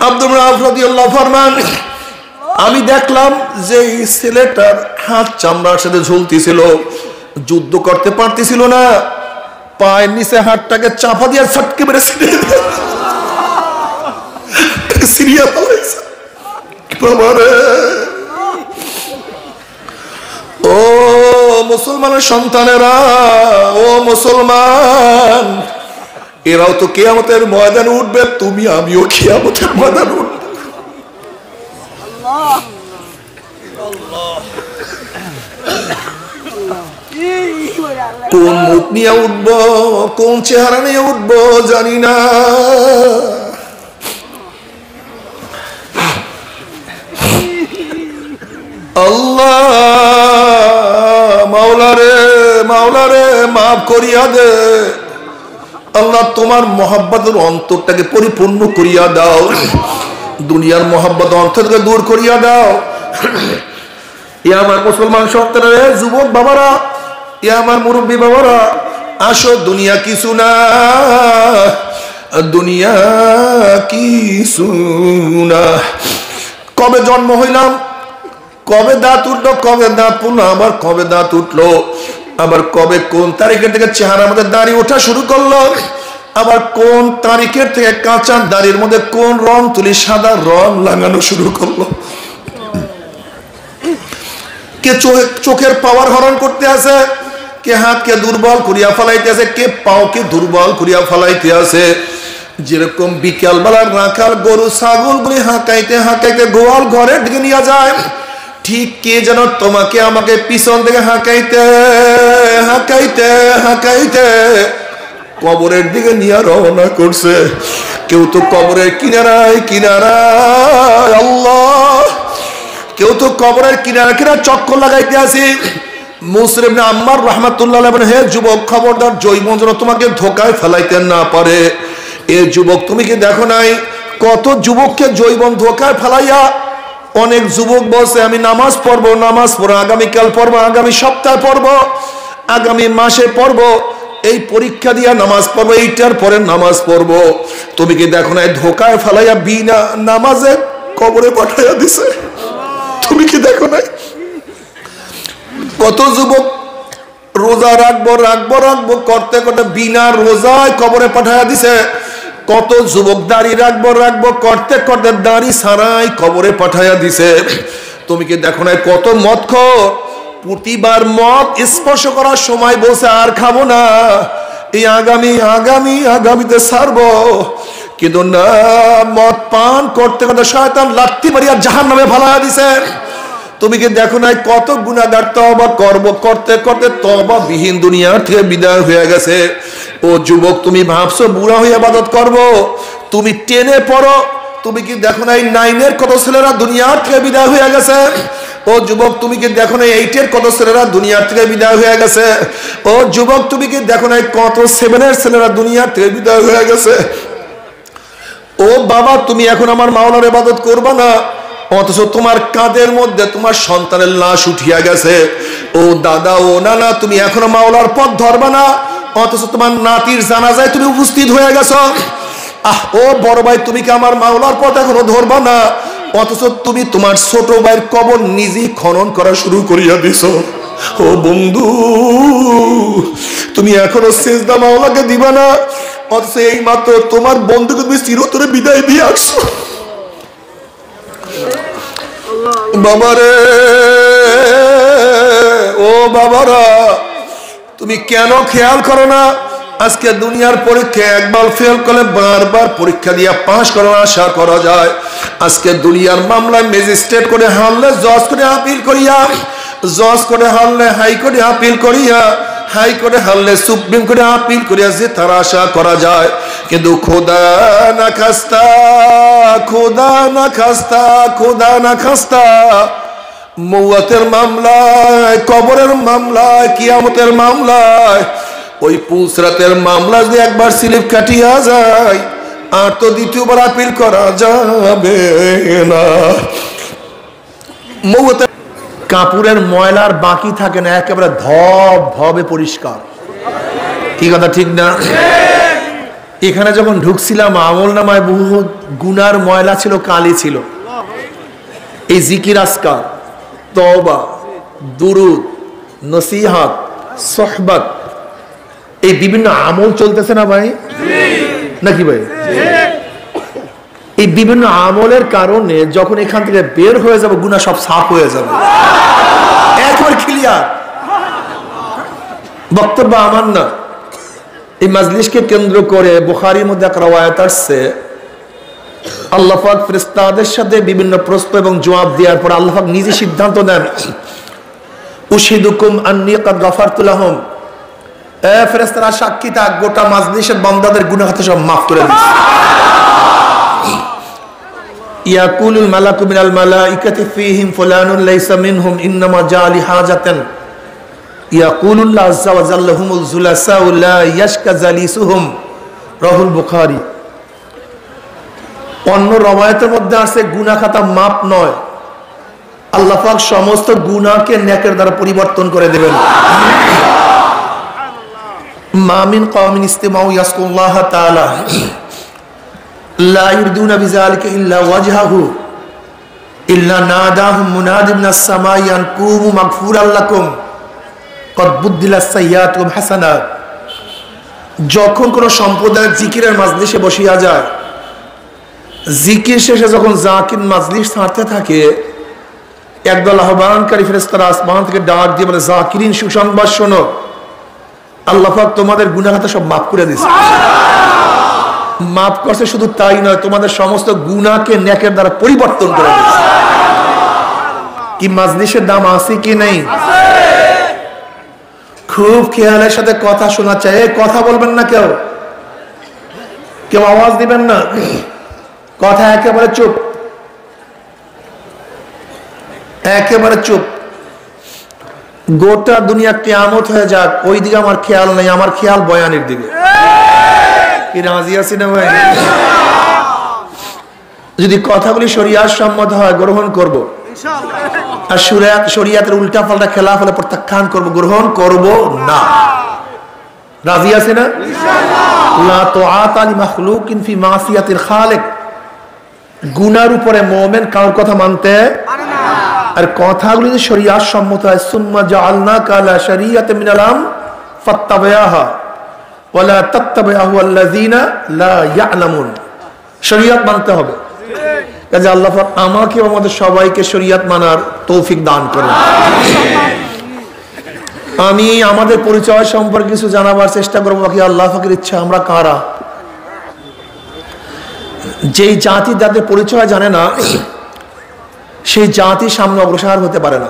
আব্দুর রাউফ রাদিয়াল্লাহু ফরমান, আমি দেখলাম যে এই ছেলেটার হাত চামড়ার সাথে ঝুলতেছিল, যুদ্ধ করতে পারতেছিল না, পায়ের নিচে হাতটাকে চাপা দিয়ে ছটকে মেরে সিরিয়া পালাইছে। ও মুসলমানের সন্তানেরা, ও মুসলমান, এরাও তো কিয়ামতের ময়দানে উঠবে, তুমি আমিও কিয়ামতের ময়দানে উঠব। কোন মুখ নিয়ে উঠবো, কোন চেহারা নিয়ে উঠবো জানি না। আল্লাহ মাওলারে, মাওলারে মাফ করিয়া দে। আল্লাহ তোমার মহব্বতের অন্তরটাকে পরিপূর্ণ করিয়া দাও, দুনিয়ার মহব্বত অন্তরকে দূর করিয়া দাও। ইয়া আমার মুসলমান সন্তানেরা, যুবক বাবারা, ইয়া আমার মুরব্বী বাবারা, আসো, দুনিয়া কিছু না, দুনিয়া কিছু না। কবে জন্ম হইলাম, কবে দাঁত উঠলো, কবে দাঁত পড়লো, আবার কবে দাঁত উঠলো, আবার কবে কোন তারিখের থেকে চেহারা মধ্যে দাড়ি ওঠা শুরু করলো, আবার কোন তারিখের থেকে কাঁচা দাড়ির মধ্যে কোন রং তুলি সাদা রং লাগানো শুরু করলো। কে চোখের পাওয়ার হরণ করতে আছে, কে হাতকে দুর্বল করিয়া ফেলাইতে আছে, কে পাওকে দুর্বল করিয়া ফেলাইতে আছে। যেরকম বিকাল বেলার রাখাল গরু ছাগল গুলি হাঁকাইতে হাঁকাইতে গোয়াল ঘরের দিকে নিয়ে যায়, ঠিক কে যেন তোমাকে আমাকে পিছন থেকে হাঁকাইতে হাঁকাইতে হাঁকাইতে কবরের দিকে নিয়ে রওনা করছে। কেউ তো কবরের কিনারায় কিনারায়, আল্লাহ, কেউ তো কবরের কিনারা কিনারা চক্কর লাগাইতে আসি। মুসলিম ইবনে আম্মার রাহমাতুল্লাহ আলাইহি বলেন, হে যুবক, খবরদার জৈবন যেন তোমাকে ধোকায় ফেলাইতে না পারে। এ যুবক, তুমি কি দেখো নাই কত যুবককে জৈবন ধোকায় ফেলাইয়া অনেক যুবক বলছে আমি নামাজ পড়বো, নামাজ পড়বো, আগামীকাল পড়বো, আগামী সপ্তাহে পড়বো, আগামী মাসে পড়বো, এই পরীক্ষা দিয়া নামাজ পড়বো, এইটার পরে নামাজ পড়বো। তুমি কি দেখো নাই ধোকায় ফেলাইয়া বিনা নামাজে কবরে পাঠাইয়া দিছে? তুমি কি দেখো নাই কত যুবক রোজা রাখবো রাখবো রাখবো করতে করতে বিনা রোজায় কবরে পাঠাইয়া দিছে? কত যুবক দাড়ি রাখবো রাখবো করতে করতে দাড়ি ছাড়াই কবরে পাঠাইয়া দিছে? তুমি কি দেখো নাই কত মদখোর প্রতিবার মদ স্পর্শ করার সময় বলছে আর খাবো না, এই আগামীতে ছাড়বো, কিন্তু না, মদ পান করতে করতে শয়তান লাত্তি মারিয়া জাহান্নামে ফালাইয়া দিছে। তুমি কি দেখো নাই কত গুনাহগার তওবা করব করতে করতে তওবা বিহীন দুনিয়া থেকে বিদায় হয়ে গেছে? ও যুবক, তুমি ভাবছো বুড়া হয়ে ইবাদত করব, তুমি টেনে পড়ো, তুমি কি দেখো নাই 9-এর কত ছেলেরা দুনিয়া থেকে বিদায় হয়ে গেছে? ও যুবক, তুমি কি দেখো নাই 8-এর কত ছেলেরা দুনিয়া থেকে বিদায় হয়ে গেছে? ও যুবক, তুমি কি দেখো নাই কত 7-এর ছেলেরা দুনিয়া থেকে বিদায় হয়ে গেছে? ও বাবা, তুমি এখন আমার মাওলার ইবাদত করবা না, অথচ তোমার কাঁধের মধ্যে তোমার সন্তানের লাশ উঠিয়া গেছে। ও দাদা, ও নানা, তুমি এখনো মাওলার পথ ধরবা না, অথচ তোমার নাতির জানাজায় তুমি উপস্থিত হয়ে গেছো। ও বড় ভাই, তুমি কি আমার মাওলার পথ এখনো ধরবা না, অথচ তুমি তোমার ছোট ভাইয়ের কবর নিজেই খনন করা শুরু করিয়া দিছো। ও বন্ধু, তুমি এখনো সিজদা মাওলাকে দিবা না, অথচ এই মাত্র তোমার বন্ধুকে তুমি চিরতরে বিদায় দিয়ে আসছো। বাবারে, ও বাবারা, তুমি কেন খেয়াল করো না আজকে দুনিয়ার পরীক্ষা একবার ফেল করলে বারবার পরীক্ষা দিয়ে পাশ করার আশা করা যায়। আজকে দুনিয়ার মামলায় ম্যাজিস্ট্রেট করে হারলে জজ করে আপিল করিয়া, জজ করে হারলে হাইকোর্টে আপিল করিয়া, হাইকোর্টে হারলে সুপ্রিম কোর্টে আপিল করিয়া যে তার আশা করা যায়। কিন্তু খোদা না খাস্তা, খোদা না খাস্তা, খোদা না খাস্তা, মৌয়াতের মামলায়, কবরের মামলায়, কিয়ামতের মামলায়, ওই পুলসরাতের মামলা যদি একবার স্লিপ কাটিয়া যায় আর তো দ্বিতীয়বার আপিল করা যাবে না। মৌয়াতের কাপড়ের ময়লার বাকি থাকে না, একেবারে ধব ধবে পরিষ্কার। কি কথা ঠিক না? এখানে যখন ঢুকছিলাম আমল নামায় বহু গুনার ময়লা ছিল, কালি ছিল। এই জিকির আজকার, তওবা, দুরুদ, নসিহত, সোহবত, এই বিভিন্ন আমল চলতেছে না ভাই, নাকি ভাই? এই বিভিন্ন আমলের কারণে যখন এখান থেকে বের হয়ে যাবে গুনাহ সব সাফ হয়ে যাবে, একবার ক্লিয়ার। বক্তব্য আমার না, এই মাজলিসকে কেন্দ্র করে বুখারীর মধ্যে এক রওয়ায়াত আসছে, আল্লাহ পাক ফেরেশতাদের সাথে বিভিন্ন প্রশ্ন এবং জবাব দেওয়ার পর আল্লাহ পাক নিজে সিদ্ধান্ত নেন, উশহিদুকুম আন্নী ক্বাদ গাফারতু লাহুম, এ ফেরেশতারা সাক্ষী থাক, গোটা মাজলিসের বান্দাদের গুনাহ খাতা সব মাফ করে দিয়েছি। ইয়াকুলুল মালাকু মিনাল মালাইকাতি ফীহিম ফুলানুন লাইসা মিনহুম ইন্নামা জাআ লিহাজাতান ইয়াকুলুল্লাহু আযজা ওয়া জাল্লা হুমুল যুলাসাউ লা ইয়াশকা জালিসুহুম, রাহুল বুখারী। অন্য রওয়ায়াতের মধ্যে আছে গুনাহ খাতা মাপ নয়, আল্লাহ পাক সমস্ত গুনাহকে নেকের দ্বারা পরিবর্তন করে দেবেন। মা মিন কওমিন ইসতামাউ ইয়াসকুল্লাহ তাআলা লা ইরদুনা বিযালিকা ইল্লা ওয়াজহাহু ইল্লা নাদাহুম মুনাদিম মিনাস সামাই আন কুমু মাগফুরাল লাকুম কদ বুদ্দিলাস সাইয়্যাতুকুম হাসানাত। যখন কোন সম্প্রদায়ের জিকিরের মাজলিসে বসিয়া যায়, জিকির শেষে যখন জাকির মাজলিস ছাড়তে থাকে, একদল আহ্বানকারী ফেরেশতারা আসমান থেকে ডাক দিয়ে বলে, জাকিরিন সুসংবাদ শোনো, আল্লাহ পাক তোমাদের গুনাহ খাতা সব মাফ করে দিয়েছে। মাফ করছে শুধু তাই নয়, তোমাদের সমস্ত গুনাহকে নেকের দ্বারা পরিবর্তন করে দিয়েছে। কি মাজলিসের দাম আছে কি নেই? খুব খেয়ালের সাথে কথা শোনা চাই। কথা বলবেন না, কেউ কেউ আওয়াজ দিবেন না, কথা একেবারে চুপ, একেবারে চুপ। গোটা দুনিয়া কিয়ামত হয়ে যাক, ওই দিকে আমার খেয়াল নেই, আমার খেয়াল বয়ানের দিকে। কি রাজি আছি না ভাই? যদি কথাগুলি শরিয়াত সম্মত হয় গ্রহণ করব, আর শরিয়াতের উল্টা পাল্টা খেলাফ হলে প্রত্যাখ্যান করব, গ্রহণ করব না। রাজি আছে না? লা তুআতা লি মাখলুকিন ফি মাসিয়াতিল খালিক। গুনার উপরে মুমিন কারোর কথা মানতে পারে না। আর কথাগুলি যদি শরিয়াত সম্মত হয়, সুম্মা জাআলনাকা আলা শারিয়াতিন মিনাল আমর ফাত্তাবিআহা ওয়া লা তাত্তাবিআহু আল্লাযীনা লা ইয়ালামুন। শরিয়াত মানতে হবে। কাজে আল্লাহ পাক আমাকে ও আমাদের সবাইকে শরিয়াত মানার তৌফিক দান করুন। আমি আমাদের পরিচয় সম্পর্কে কিছু জানাবার চেষ্টা করব, বাকি আল্লাহ পাকের ইচ্ছা। আমরা কারা? যেই জাতি যাদের পরিচয় জানে না, সেই জাতি সামনে অগ্রসর হতে পারে না।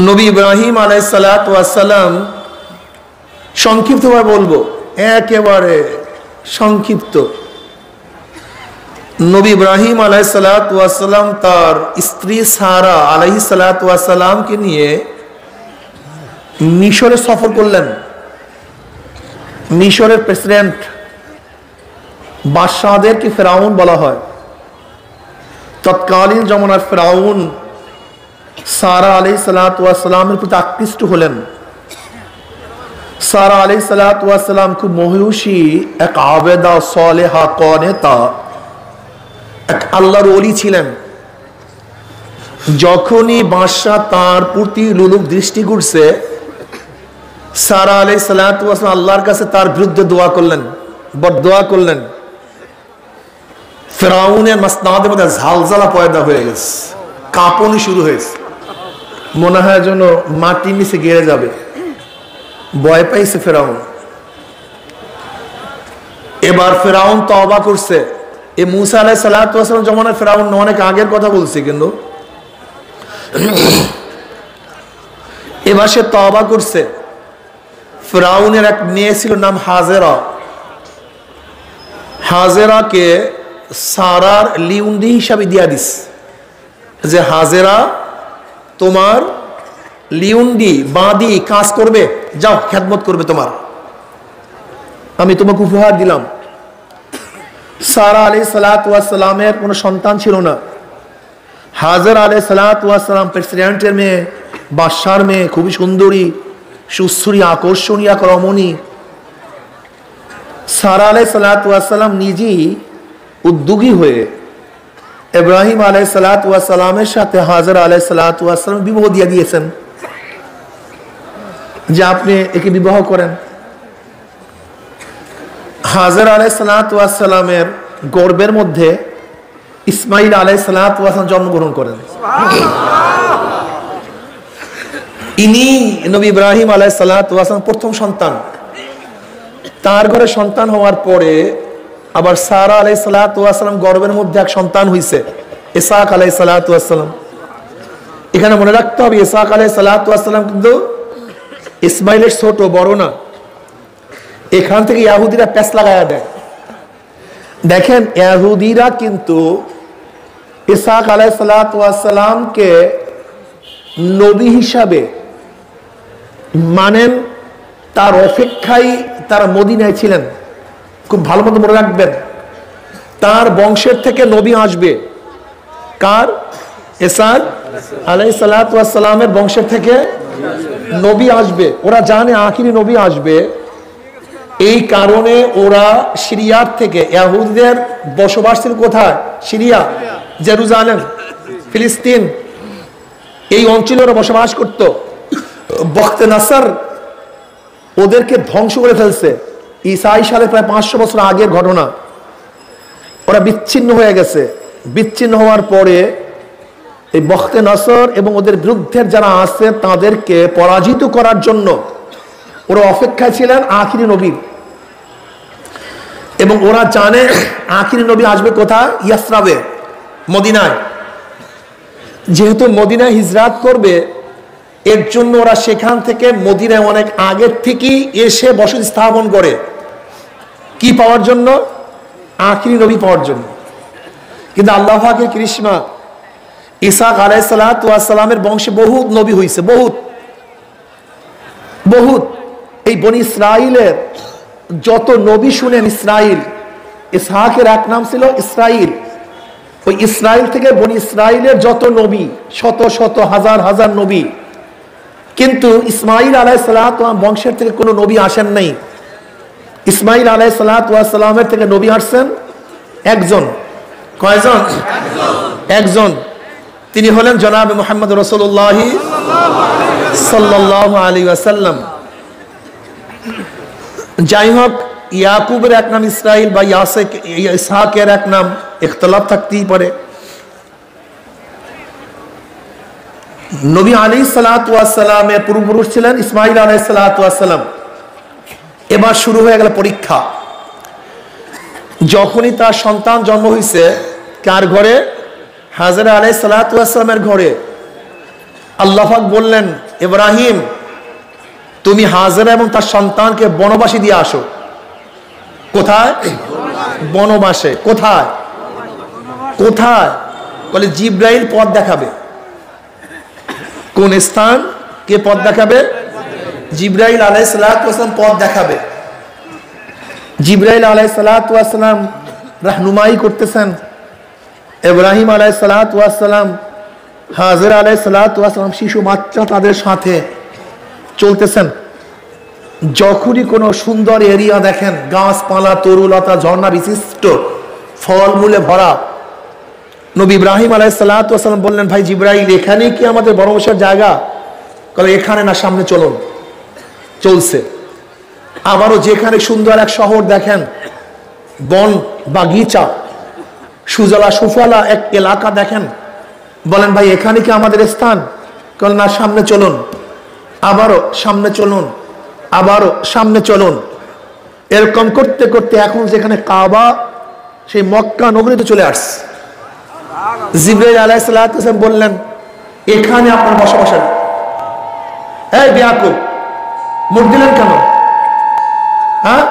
নবী ইব্রাহিম আলাইহিস সালাতু ওয়াস সালাম, সংক্ষিপ্তভাবে বলবো, একেবারে সংক্ষিপ্ত। নবী ইব্রাহিম আলাইহিস সালাতু ওয়াস সালাম তার স্ত্রী সারা আলাইহিস সালাতু ওয়াস সালামকে নিয়ে মিশরে সফর করলেন। মিশরের প্রেসিডেন্ট বাদশাহদেরকে ফেরাউন বলা হয়। তৎকালীন জমানার ফেরাউন সারা আলাইহিস সালাতু ওয়াস সালামের প্রতি আকৃষ্ট হলেন। সারা আলাইহিস সালাতু ওয়াস সালাম খুব মহিষী, এক আবেদা, সালেহা, কনেতা, এক আল্লাহর ওলি ছিলেন। যখনই বাদশাহ তার প্রতি লোলুপ দৃষ্টি ঘুরছে, সারা আলাইহিস সালাতু ওয়াস সালাম আল্লাহর কাছে তার বিরুদ্ধে দোয়া করলেন, বদদোয়া করলেন। ফেরাউনের মাসনাদের মধ্যে ঝালঝালা পয়দা হয়ে গেছে, কাঁপনি শুরু হয়েছে, মনে হয় যেন মাটির নিচে গেড়ে যাবে। ভয় পাইছে ফেরাউন। এবার ফেরাউন তওবা করছে। এই মুসা আলাইহিস সালাতু ওয়াস সালাম জমানার ফেরাউন অনেক আগের কথা বলছি, কিন্তু এবার সে তওবা করছে। ফেরাউনের এক মেয়ে ছিল, নাম হাজেরা। হাজেরাকে সারার লিউন্ডি হিসাবে দিয়া দিস, যে হাজেরা তোমার লিউন্ডি বাঁধি কাজ করবে, যাও খেদমত করবে তোমার, আমি তোমাকে উপহার দিলাম। সারা আলাইহিস সালাতু ওয়াস সালামের কোনো সন্তান ছিল না। হাজেরা আলাইহিস সালাতু ওয়াস সালাম প্রেসিডেন্টের মেয়ে, বাদশার মেয়ে, খুবই সুন্দরী, সুশ্রী আকর্ষণীয় এক রমণী সারা আলাইহিসসালাতু ওয়াসসালাম নিজেই উদ্যোগী হয়ে ইব্রাহিম আলাইহিসসালাতু ওয়াসসালামের সাথে হাজরা আলাইহিসসালাতু ওয়াসসালাম বিবাহ দিয়ে দিয়েছেন যে আপনি একে বিবাহ করেন। হাজরা আলাইহিসসালাতু ওয়াসসালামের গর্ভের মধ্যে ইসমাইল আলাইহিসসালাতু ওয়াসসালাম জন্মগ্রহণ করেন। ইনি নবী ইব্রাহিম আলাইহিসসালাতু ওয়াসসালাম প্রথম সন্তান। তার ঘরে সন্তান হওয়ার পরে আবার সারা আলাইহিসসালাতু ওয়াসসালাম গর্ভের মধ্যে এক সন্তান হইছে, ইসহাক আলাইহিসসালাতু ওয়াসসালাম। এখানে মনে রাখতে হবে ইসহাক আলাইহিসসালাতু ওয়াসসালাম কিন্তু ইসমাইলের ছোট, বড় না। এখান থেকে ইহুদিরা প্যাঁচ লাগায়া দেয়। দেখেন ইহুদিরা কিন্তু ইসহাক আলাইহিসসালাতু ওয়াসসালামকে নবী হিসাবে মানেন, তার অপেক্ষায় তারা মদিনায় ছিলেন। খুব ভালো মতো মনে রাখবেন, তার বংশের থেকে নবী আসবে। কার? ইসহাক আলাইহিসসালাতু ওয়াসসালামের বংশের থেকে নবী আসবে। ওরা জানে আখিরি নবী আসবে, এই কারণে ওরা সিরিয়ার থেকে, ইহুদিদের বসবাস ছিল কোথায়? সিরিয়া, জেরুজালেম, ফিলিস্তিন, এই অঞ্চলে ওরা বসবাস করত। বখতে নাসর ওদেরকে ধ্বংস করে ফেলছে। ঈসা সালে প্রায় 500 বছর আগের ঘটনা। ওরা বিচ্ছিন্ন হয়ে গেছে। বিচ্ছিন্ন হওয়ার পরে এই বখতে নাসর এবং ওদের বিরুদ্ধের যারা আছে তাদেরকে পরাজিত করার জন্য ওরা অপেক্ষায় ছিলেন আখিরি নবীর। এবং ওরা জানে আখিরি নবী আসবে কোথায়? ইয়াসরাবে, মদিনায়। যেহেতু মদিনায় হিজরাত করবে, এর জন্য ওরা সেখান থেকে মদিনায় অনেক আগের থেকেই এসে বসতি স্থাপন করে। কি পাওয়ার জন্য? আখিরি নবী পাওয়ার জন্য। কিন্তু আল্লাহ পাকের কৃষ্ণা, ইসহাক আলাইহিসসালাতু ওয়াসসালামের বংশে বহুত নবী হয়েছে, বহুত বহুত। এই বনি ইসরাইলের যত নবী শুনেন, ইসরাইল, ইসহাকের এক নাম ছিল ইসরাইল। ওই ইসরাইল থেকে বনি ইসরাইলের যত নবী, শত শত হাজার হাজার নবী, কিন্তু ইসমাইল আলাইহিসসালাতু বংশের থেকে কোনো নবী আসেন নাই। ইসমাইল আলাইহিসসালাতু ওয়াসসালামের থেকে নবী আসছেন একজন। কয়জন? একজন। তিনি হলেন জনাব মুহাম্মদ রাসূলুল্লাহ সাল্লাল্লাহু আলাইহি ওয়াসাল্লাম। যাই হোক, ইয়াকুবের এক নাম ইসরাইল বা ইসহাকের এক নাম, ইখতিলাফ থাকতেই পারে। নবী আলাইহিসসালাতু ওয়াসসালামের পূর্বপুরুষ ছিলেন ইসমাইল আলাইহিসসালাতু ওয়াসসালাম। এবার শুরু হয়ে গেল পরীক্ষা। যখনই তার সন্তান জন্ম হয়েছে, কার ঘরে? হাজরা আলাইহিসসালাতু ওয়াসসালামের ঘরে। আল্লাহ পাক বললেন, ইব্রাহিম তুমি হাজরা এবং তার সন্তানকে বনবাসী দিয়ে আসো। কোথায়? বনবাসে। কোথায়? কোথায়? বলে জিব্রাইল পথ দেখাবে। কোন স্থান? কে পথ দেখাবে? জিব্রাইল আলাইহিসসালাতু ওয়াসসালাম পথ দেখাবে। জিব্রাইল আলাইহিসসালাতু ওয়াসসালাম রাহনুমাই করতেছেন। ইব্রাহিম আলাইহিসসালাতু ওয়াসসালাম, হাজরা আলাইহিসসালাতু ওয়াসসালাম শিশু বাচ্চা তাদের সাথে চলতেছেন। যখনই কোনো সুন্দর এরিয়া দেখেন, গাছপালা, তরুলতা, ঝর্ণা বিশিষ্ট, ফলমূলে ভরা, নবী ইব্রাহিম আলাইহিসসালাতু ওয়াসসালাম বললেন, ভাই জিব্রাইল এখানেই কি আমাদের বনবাসের জায়গা? বলে এখানে না, সামনে চলুন। চলছে। আবারও যেখানে সুন্দর এক শহর দেখেন, বন বাগিচা, সুজলা সুফলা এক এলাকা দেখেন, বলেন ভাই এখানে কি আমাদের স্থান? বলেন না, সামনে চলুন। আবারও সামনে চলুন, আবারও সামনে চলুন। এরকম করতে করতে এখন যেখানে কাবা, সেই মক্কা নগরীতে চলে আসছে। জিবরাইল আলাইহিসসালাতু ওয়াসসালাম বললেন, এখানে আপনার বসবাসের। এই ইয়াকুব, মুখ দিলেন কেন? হ্যাঁ,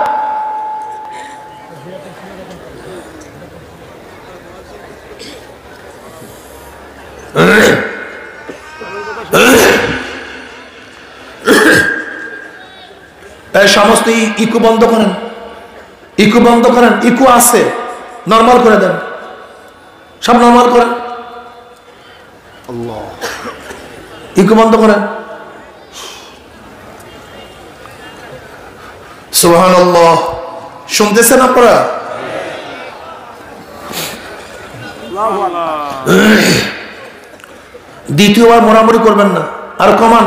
সমস্ত ইকু বন্ধ করেন, ইকু বন্ধ করেন। ইকু আছে, নরমাল করে দেন, সব নরমাল করেন। ইকু বন্ধ করেন। সুবহানাল্লাহ। শুনতেছেন আপনারা? দ্বিতীয়বার মোড়ামুড়ি করবেন না, আর কমান।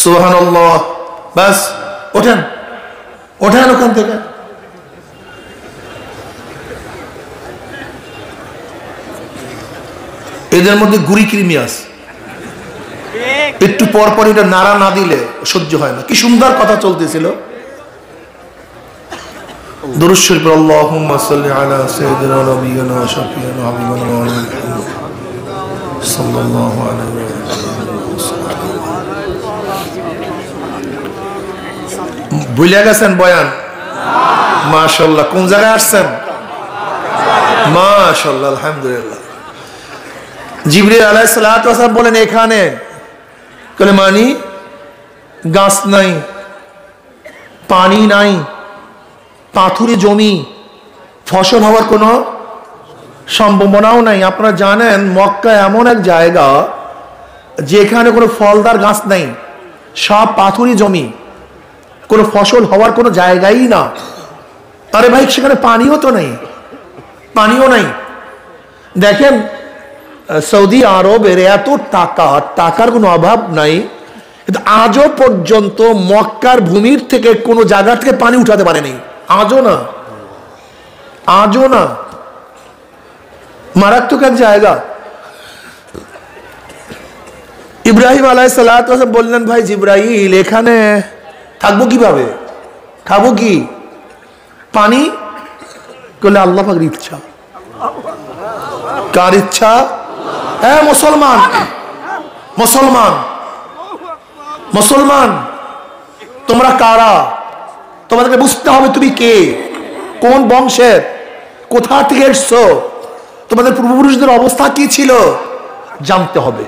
সুবহানাল্লাহ। বাস ওঠেন, ওঠেন ওখান থেকে। এদের মধ্যে গুড়ি কৃমি আছে, একটু পর পর এটা নাড়া না দিলে সহ্য হয় না। কি সুন্দর কথা চলতেছিল। দুরূদ শরীফ, আল্লাহুম্মা সাল্লি আলা সাইয়্যিদিনা ওয়া নাবিয়িনা ওয়া শাফিঈনা ওয়া হাবিবিনা মুহাম্মাদ সাল্লাল্লাহু আলাইহি ওয়াসাল্লাম। ভুলে গেছেন বয়ান? মাশাআল্লাহ। কোন জায়গায় আসছেন? মাশাআল্লাহ, আলহামদুলিল্লাহ। জিবরিল আলাইহিস সালাতু ওয়াস সালাম বলেন এখানে কলে মানি গাছ নাই, পানি নাই, পাথুরে জমি, ফসল হওয়ার কোনো সম্ভাবনাও নাই। আপনারা জানেন মক্কা এমন এক জায়গা যেখানে কোনো ফলদার গাছ নাই, সব পাথুরে জমি, কোনো ফসল হওয়ার কোনো জায়গাই না। আরে ভাই, সেখানে পানিও তো নেই, পানিও নাই। দেখেন সৌদি আরবের এত টাকা, টাকার কোনো অভাব নাই, কিন্তু আজও পর্যন্ত মক্কার ভূমির থেকে কোনো জায়গা থেকে পানি উঠাতে পারেনি। আজও না, আজও না। মারাত্মক এক জায়গা। ইব্রাহিম আলাইহিস সালাতু ওয়াস সালাম বললেন, ভাই জিবরাইল, এখানে থাকবো কিভাবে, খাবো কি? পানি? বললে আল্লাহ পাকের ইচ্ছা। কার ইচ্ছা? হ্যাঁ, মুসলমান, মুসলমান, মুসলমান। তোমরা কারা? তোমাদেরকে বুঝতে হবে তুমি কে, কোন বংশের, কোথা থেকে এসছো, তোমাদের পূর্বপুরুষদের অবস্থা কি ছিল, জানতে হবে,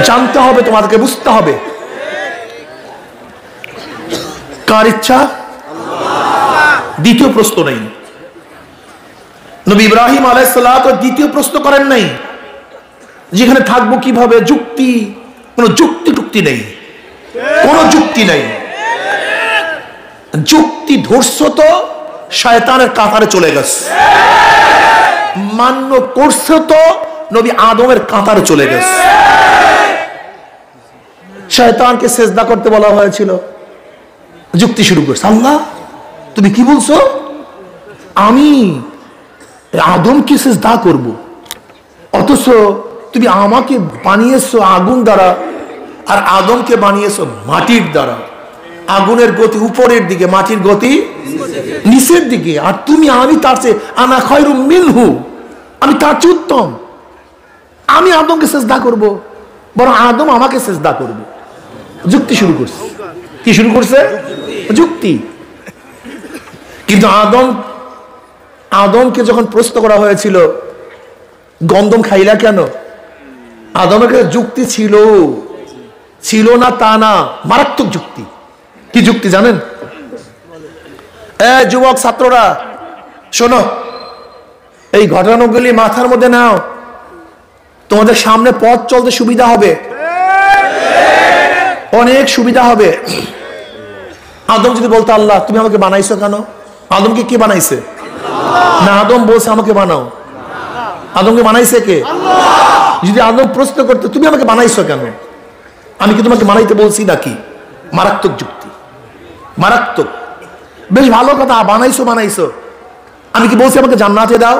জানতে হবে, তোমাদেরকে বুঝতে হবে। কার ইচ্ছা? দ্বিতীয় প্রশ্ন নেই। নবী ইব্রাহিম আলাইহিস সালাতু দ্বিতীয় প্রশ্ন করেন নাই যেখানে থাকবো কিভাবে। যুক্তি, কোন যুক্তি টুক্তি নেই, কোন যুক্তি নেই। যুক্তি ধরছ তো শয়তানের কাতারে চলে গেছে, মান্য করছে তো নবী আদমের কাতারে চলে গেছে। শয়তানকে সেজদা করতে বলা হয়েছিল, যুক্তি শুরু করছে। আল্লাহ তুমি কি বলছো? আমি আদমকে সেজদা করব, অথচ তুমি আমাকে বানিয়েছো আগুন দ্বারা আর আদমকে বানিয়েছো মাটির দ্বারা। আগুনের গতি উপরের দিকে, মাটির গতি নিচের দিকে। আর তুমি, আমি তার চেয়ে, আনা খায়রুম মিনহু, আমি তার চেয়ে উত্তম। আমি আদমকে সেজদা করব, বরং আদম আমাকে সেজদা করবে। যুক্তি শুরু করছে। কি শুরু করছে? যুক্তি। কিন্তু আদমকে যখন প্রশ্ন করা হয়েছিল গন্ধম খাইলা কেন, আদমের কাছে যুক্তি ছিল, ছিল না তা না, মারাত্মক যুক্তি। কি যুক্তি জানেন? যুবক ছাত্ররা শোনো, এই ঘটনাগুলি মাথার মধ্যে নাও, তোমাদের সামনে পথ চলতে সুবিধা হবে, অনেক সুবিধা হবে। আদম যদি বলতো আল্লাহ তুমি আমাকে বানাইছো কেন, আদমকে কে বানাইছে? না, আদম বলছে আমাকে বানাও। আদমকে বানাইছে কে? যদি আদম প্রশ্ন করতো তুমি আমাকে বানাইছো কেন, আমি কি তোমাকে বানাইতে বলছি নাকি? মারাত্মক যুক্তি, মারাত্মক। বেশ ভালো কথা, বানাইছো বানাইছো, আমি কি বলছি আমাকে জান্নাতে দাও?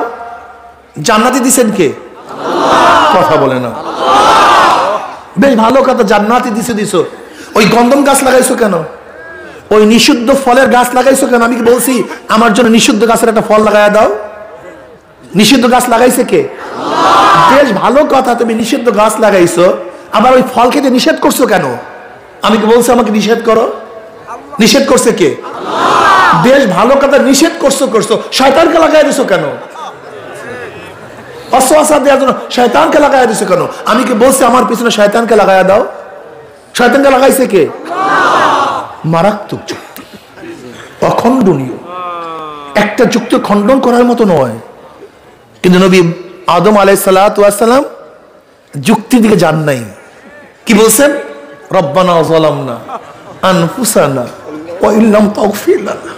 জান্নাতে দিছেন কে? কথা বলে না। বেশ ভালো কথা, জান্নাতে দিছো। ওই গন্ধম গাছ লাগাইছো কেন, ওই নিষিদ্ধ ফলের গাছ লাগাইছো কেন? আমি কি বলছি আমার জন্য নিষিদ্ধ গাছের একটা ফল লাগাইয়া দাও? নিষিদ্ধ গাছ লাগাইছে কে? বেশ ভালো কথা, তুমি নিষিদ্ধ গাছ লাগাইছো, আবার ওই ফল খেতে নিষেধ করছো কেন? আমি কি বলছি আমাকে নিষেধ করো? নিষেধ করছে কে? বেশ ভালো কথা, নিষেধ করছো, শয়তানকে লাগাই দিছো কেন? অসওয়াসা দেওয়ার জন্য শয়তানকে লাগাই দিছো কেন? আমি কি বলছি আমার পিছনে শয়তানকে লাগাইয়া দাও? শয়তানকে লাগাইছে কে? মারাত্মক যুক্তি, অখণ্ডনীয়। একটা যুক্তি খণ্ডন করার মতো নয়। কিন্তু নবী আদম আলাইহিস সালাতু ওয়াস সালাম যুক্তির দিকে যান নাই। কি বলছেন? রব্বানা যালামনা আনফুসানা ওয়া ইল্লাম তাগফির লানা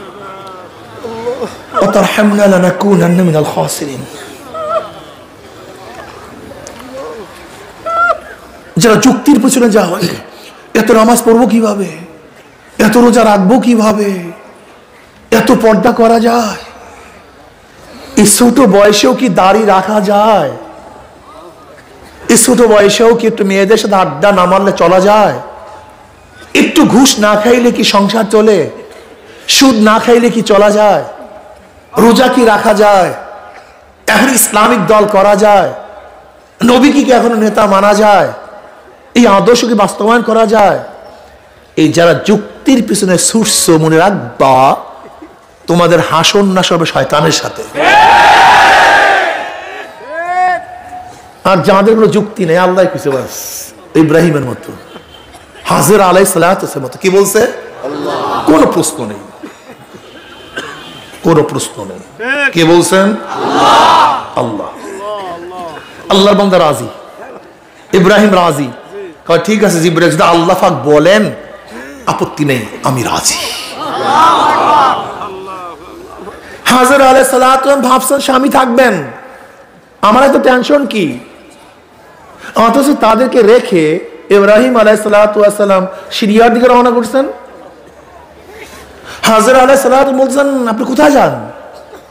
ওয়া তারহামনা লানাকুনান্না মিনাল খাসিরিন। যারা যুক্তির পেছনে যায়, এত নামাজ পড়বো কিভাবে, এত রোজা রাখবো কিভাবে, এত পর্দা করা যায়, এই ছোট বয়সেও কি দাড়ি রাখা যায়, এই ছোট বয়সেও কি একটু মেয়েদের সাথে আড্ডা না মারলে চলা যায়, একটু ঘুষ না খাইলে কি সংসার চলে, সুদ না খাইলে কি চলা যায়, রোজা কি রাখা যায়, এখন ইসলামিক দল করা যায়, নবী কি এখনো নেতা মানা যায়, এই আদর্শ কি বাস্তবায়ন করা যায়? এই যারা যুক্তির পিছনে ছুটছো, মনে রাখবা তোমাদের হাসন না সবে শয়তানের সাথে। আর যাদের কোনো যুক্তি নেই, আল্লাহ কিছু বাস ইব্রাহিমের মতো, হাজের আলাইহিস সালামের মতো, কি বলছে? কোন প্রশ্ন নেই, কোন প্রশ্ন নেই। কে বলছেন? আল্লাহ। আল্লাহর বান্দা রাজি, ইব্রাহিম রাজি। ঠিক আছে জিবরাইল, যদি আল্লাহ পাক বলেন আপত্তি নেই, আমি রাজি। হাজের আলাইহিস সালাম ভাবছেন স্বামী থাকবেন, আমার এত টেনশন কি? অথচ তাদেরকে রেখে ইব্রাহিম আলাইহিস সালাম সিরিয়ার দিকে রওনা করছেন। হাজের আলাইহিস সালাম বলছেন আপনি কোথায় যান?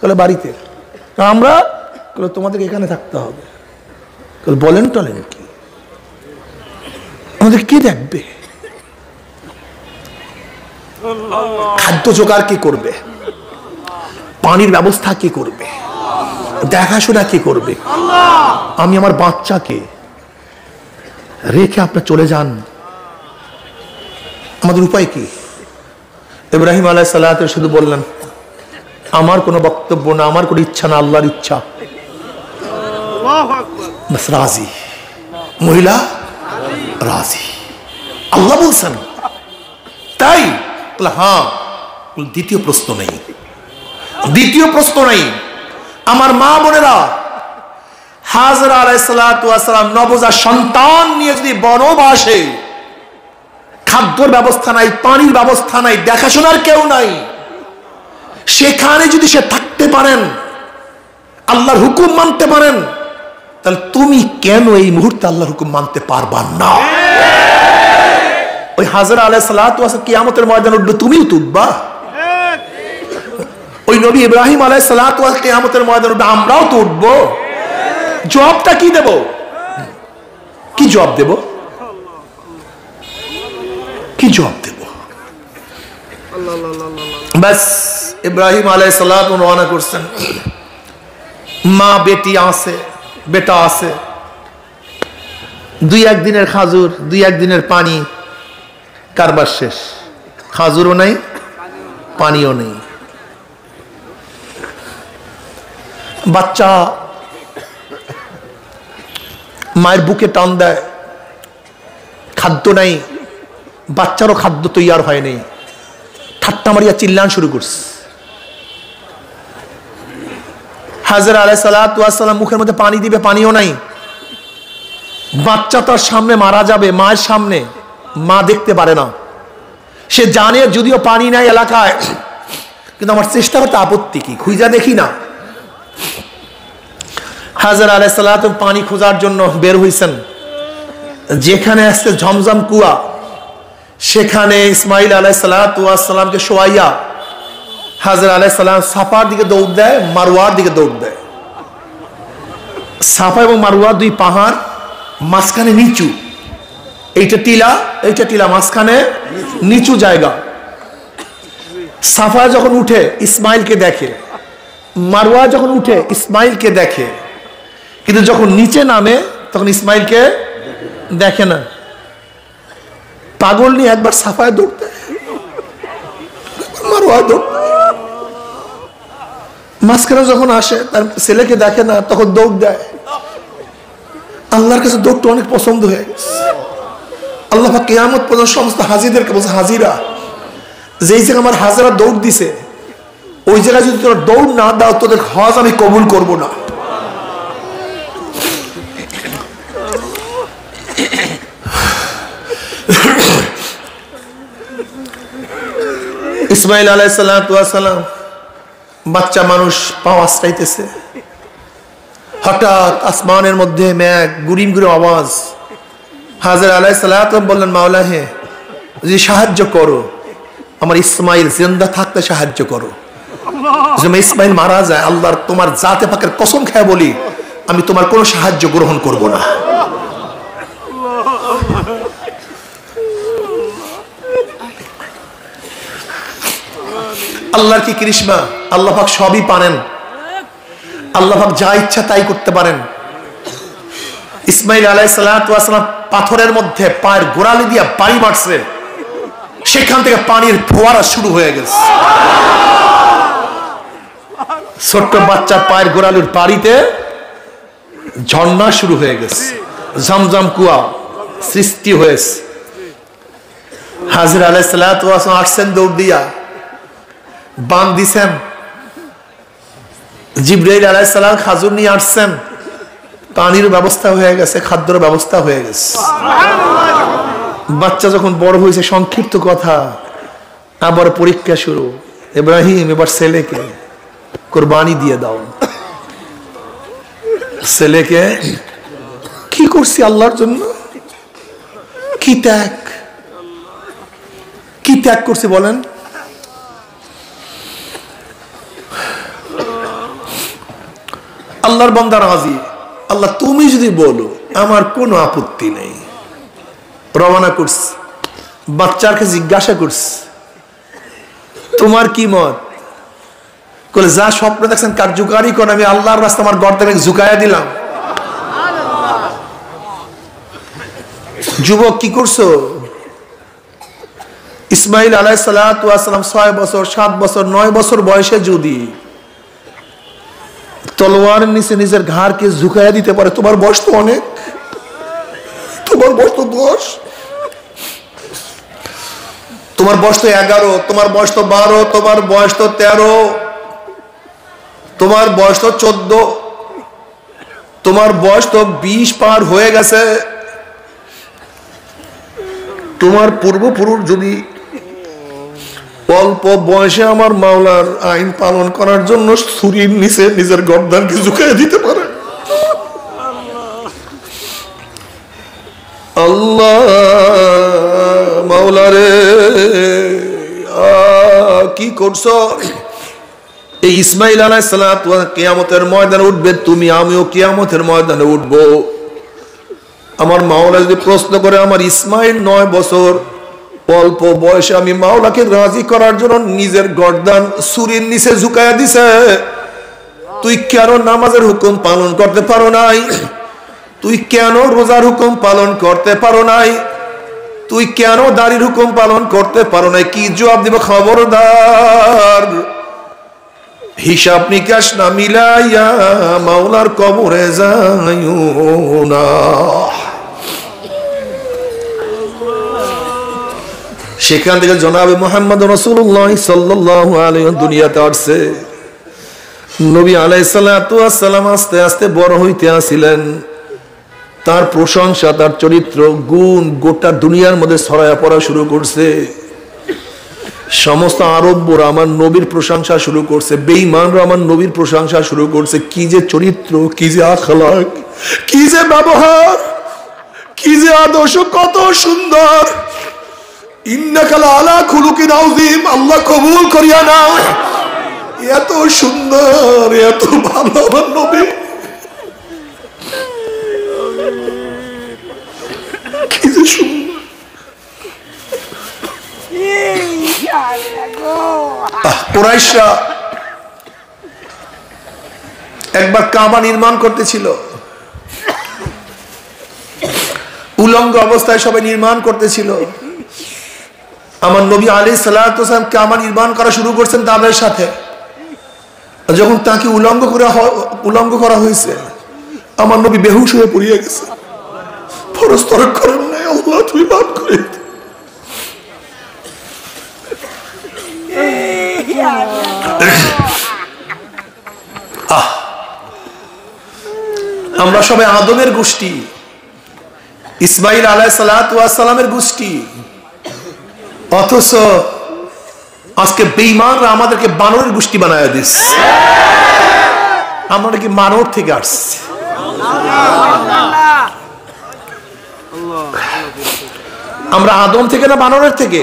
বলে বাড়িতে। আমরা তোমাদেরকে এখানে থাকতে হবে। বলেন টলেন কি? আমাদের কে দেখবে? খাদ্য জোগাড় কি করবে? পানির ব্যবস্থা কি করবে? দেখাশোনা কি করবে? আমি আমার বাচ্চাকে রেখে আপনি চলে যান, আমাদের উপায় কি? ইব্রাহিম আলাইহিস সালাতু শুধু বললেন আমার কোনো বক্তব্য না, আমার কোনো ইচ্ছা না, আল্লাহর ইচ্ছা। বাস রাজি, মহিলা রাজি। আল্লাহ বলছেন তাই? হ্যাঁ। দ্বিতীয় প্রশ্ন নেই, দ্বিতীয় প্রশ্ন নেই। আমার মা বোনেরা, হাজরা আলাইহিস সালাতু ওয়াস সালাম নবজাত সন্তান নিয়ে যদি বনবাসে, খাদ্যর ব্যবস্থা নাই, পানির ব্যবস্থা নাই, দেখাশোনার কেউ নাই, সেখানে যদি সে থাকতে পারেন, আল্লাহর হুকুম মানতে পারেন, তাহলে তুমি কেন এই মুহূর্তে আল্লাহর হুকুম মানতে পারবা না? ওই হাজরা আলাইহিস সালাতু ওয়াস সালাম কিয়ামতের ময়দানে উঠবে, তুমিও তো উঠবা। ওই নবী ইব্রাহিম আলাইহিস সালাতু ওয়াস সালাম কিয়ামতের ময়দানে উঠবে, আমরাও তো উঠবো। জবাবটা কি দেব? কি জবাব দেব? কি জবাব দেব? বাস ইব্রাহিম আলাইহিস সালাম রওনা করছেন। মা বেটি আছে, বেটা আছে, দুই একদিনের খাজুর, দুই একদিনের পানি, কারবার শেষ। খাজুরও নাই, পানিও নেই। বাচ্চা মায়ের বুকে টান দেয়, খাদ্য নাই, বাচ্চারও খাদ্য তৈয়ার হয় নাই, ঠাট্টা মারিয়া চিল্লান শুরু করছে। হাজরা আলাইহিস সালাতু ওয়াস সালাম মুখের মধ্যে পানি দিবে, পানিও নাই। বাচ্চা তার সামনে মারা যাবে, মায়ের সামনে, মা দেখতে পারে না। সে জানে যদিও পানি নাই এলাকায়, কিন্তু আমার চেষ্টা করতে আপত্তি কি, খুঁজা দেখি না। হাজরা আলাইহিস সালাম পানি খোঁজার জন্য বের হইছেন। যেখানে আসছে ঝমঝম কুয়া, সেখানে ইসমাইল আলাইহিস সালামকে শোয়াইয়া হাজরা আলাইহিস সালাম সাফার দিকে দৌড় দেয়, মারওয়ার দিকে দৌড় দেয়। সাফা এবং মারওয়া দুই পাহাড়, মাঝখানে নিচু, এইটা টিলা, এইটা টিলা, মাঝখানে নিচু জায়গা। সাফা যখন উঠে ইসমাইলকে দেখে, মারওয়া যখন উঠে ইসমাইলকে দেখে, কিন্তু যখন নিচে নামে তখন ইসমাইলকে দেখে না। পাগল নিয়ে একবার সাফায় দৌড় দেয়, মারওয়া দৌড়, মাঝখানে যখন আসে তার ছেলেকে দেখে না, তখন দৌড় দেয়। আল্লাহর কাছে দৌড়টা অনেক পছন্দ হয়ে গেছে। আল্লাহ পাক কিয়ামত পর্যন্ত সমস্ত হাজিদেরকে বলছে, হাজিরা, যেই জায়গায় আমার হাজিরা দৌড় দিছে, ওই জায়গায় যদি তোরা দৌড় না দাও, তোদের হজ আমি কবুল করব না। ইসমাইল আলাইহিস সালাম বাচ্চা মানুষ পাও আশ্রাইতেছে, হঠাৎ আসমানের মধ্যে মেঘ, গুরিম গুরিম আওয়াজ। হাজর আলাইহিস সালাম বললেন, মাওলা হে, যদি সাহায্য করো, আমার ইসমাইল জিন্দা থাকতে সাহায্য করো। যদি ইসমাইল মারা যায়, আল্লাহর তোমার জাতে পাকের কসম খেয়ে বলি, আমি তোমার কোনো সাহায্য গ্রহণ করব না। আল্লাহর কি কৃষ্ণা, আল্লাহ পাক সবই পারেন, আল্লাহ পাক যা ইচ্ছা তাই করতে পারেন। ইসমাইল আলাইহিস সালাম পাথরের মধ্যে পায়ের গোড়ালি দিয়া পানি মারছে, সেখান থেকে পানির ফোয়ারা শুরু হয়ে গেছে। ছোট্ট বাচ্চার পায়ের গোড়ালির পানিতে ঝর্ণা শুরু হয়ে গেছে, ঝমঝম কুয়া সৃষ্টি হয়েছে। হাজর আলাইহিস সালাম আসছেন দৌড় দিয়া, বান দিছেন। জিবরাইল আলাইহিস সালাম খাজুর নিয়ে আসছেন, পানির ব্যবস্থা হয়ে গেছে, খাদ্যের ব্যবস্থা হয়ে গেছে। বাচ্চা যখন বড় হয়েছে, সংক্ষিপ্ত কথা, আবার পরীক্ষা শুরু। ইব্রাহিম, এবার ছেলেকে কুরবানি দিয়ে দাও। ছেলেকে কি করছি আল্লাহর জন্য, কি ত্যাগ, কি ত্যাগ করছি বলেন। আল্লাহর বান্দা রাজি, আল্লাহ তুমি যদি বলো আমার কোনো আপত্তি নেই। রওনা করছি, বাচ্চাকে জিজ্ঞাসা করছি, তোমার কি মত? বলে, যা স্বপ্ন দেখছেন কার্যকারী করেন, আমি আল্লাহর রাস্তায় আমার গর্দানে ঝুঁকাইয়া দিলাম। যুবক, কি করছো? ইসমাইল আলাইহিস সালাম 6 বছর, 7 বছর, 9 বছর বয়সে যদি তলোয়ারের নিচে নিজের ঘাড়কে ঝুঁকাইয়া দিতে পারে, তোমার বয়স তো অনেক, তোমার বয়স তো 10, তোমার বয়স তো 11, তোমার বয়স তো 12, তোমার বয়স তো 13, তোমার বয়স তো 14, তোমার বয়স তো 20 পার হয়ে গেছে। তোমার পূর্বপুরুষ যদি অল্প বয়সে আমার মাওলার আইন পালন করার জন্য ছুরির নিচে নিজের গর্দানকে ঝুঁকিয়ে দিতে পারে, আল্লাহ মাওলারে কি করছো? এই ইসমাইল আলাইহিস সালাম কিয়ামতের ময়দানে উঠবে, তুমি আমিও কিয়ামতের ময়দানে উঠবো। আমার মাওলা যদি প্রশ্ন করে, আমার ইসমাইল 9 বছর অল্প বয়সে আমি মাওলাকে রাজি করার জন্য নিজের গর্দান ছুরির নিচে ঝুঁকাইয়া দিছে, তুই কেন নামাজের হুকুম পালন করতে পারো নাই? তুই কেন রোজার হুকুম পালন করতে পারো নাই? তুই কেন দাড়ির হুকুম পালন করতে পারো নাই? কি জবাব দিব? খবরদার, হিসাব নিকাশ না মিলাইয়া মাওলার কবরে যাইও না। সেখান থেকে জনাবে মুহাম্মদ রাসূলুল্লাহ সাল্লাল্লাহু আলাইহি দুনিয়াতে আসছে। নবী আলাইহিস সালাতু ওয়াস সালাম আস্তে আস্তে বড় হইতে আসিলেন। তার প্রশংসা, তার চরিত্র, গুণ গোটা দুনিয়ার মধ্যে ছড়ায়া পড়া শুরু করছে। সমস্ত আরবরা আমার নবীর প্রশংসা শুরু করছে, বেঈমানরা আমার নবীর প্রশংসা শুরু করছে। কি যে চরিত্র, কি যে আখলাক, কি যে ব্যবহার, কি যে আদর্শ, কত সুন্দর। ইন্নাকা লাআলা খুলুকিন আযীম, আল্লাহ কবুল করিয়া নাও। এত সুন্দর, এত ভালো আমার নবী, কি যে সুন্দর। কুরাইশরা একবার কাবা নির্মাণ করতেছিল, উলঙ্গ অবস্থায় সবাই নির্মাণ করতেছিল। আমার নবী আলাইহিস সালাতু ওয়াস সালাম কাবা নির্মাণ করা শুরু করছেন তাদের সাথে। যখন তাকে উলঙ্গ করা হয়েছে, আমার নবী বেহুশ হয়ে পড়িয়ে গেছে। ফরজ তরক করেন নাই, আল্লাহ তুমি মাফ করে দিন। আমরা সবাই আদমের গোষ্ঠী, ইসমাইল আলাইহিস সালাতু ওয়াস সালামের গোষ্ঠী, অথচ আজকে বেঈমানরা আমাদেরকে বানরের গোষ্ঠী বানায় দিস। আমরা কি মানব থেকে আসছি? আমরা আদম থেকে না বানরের থেকে?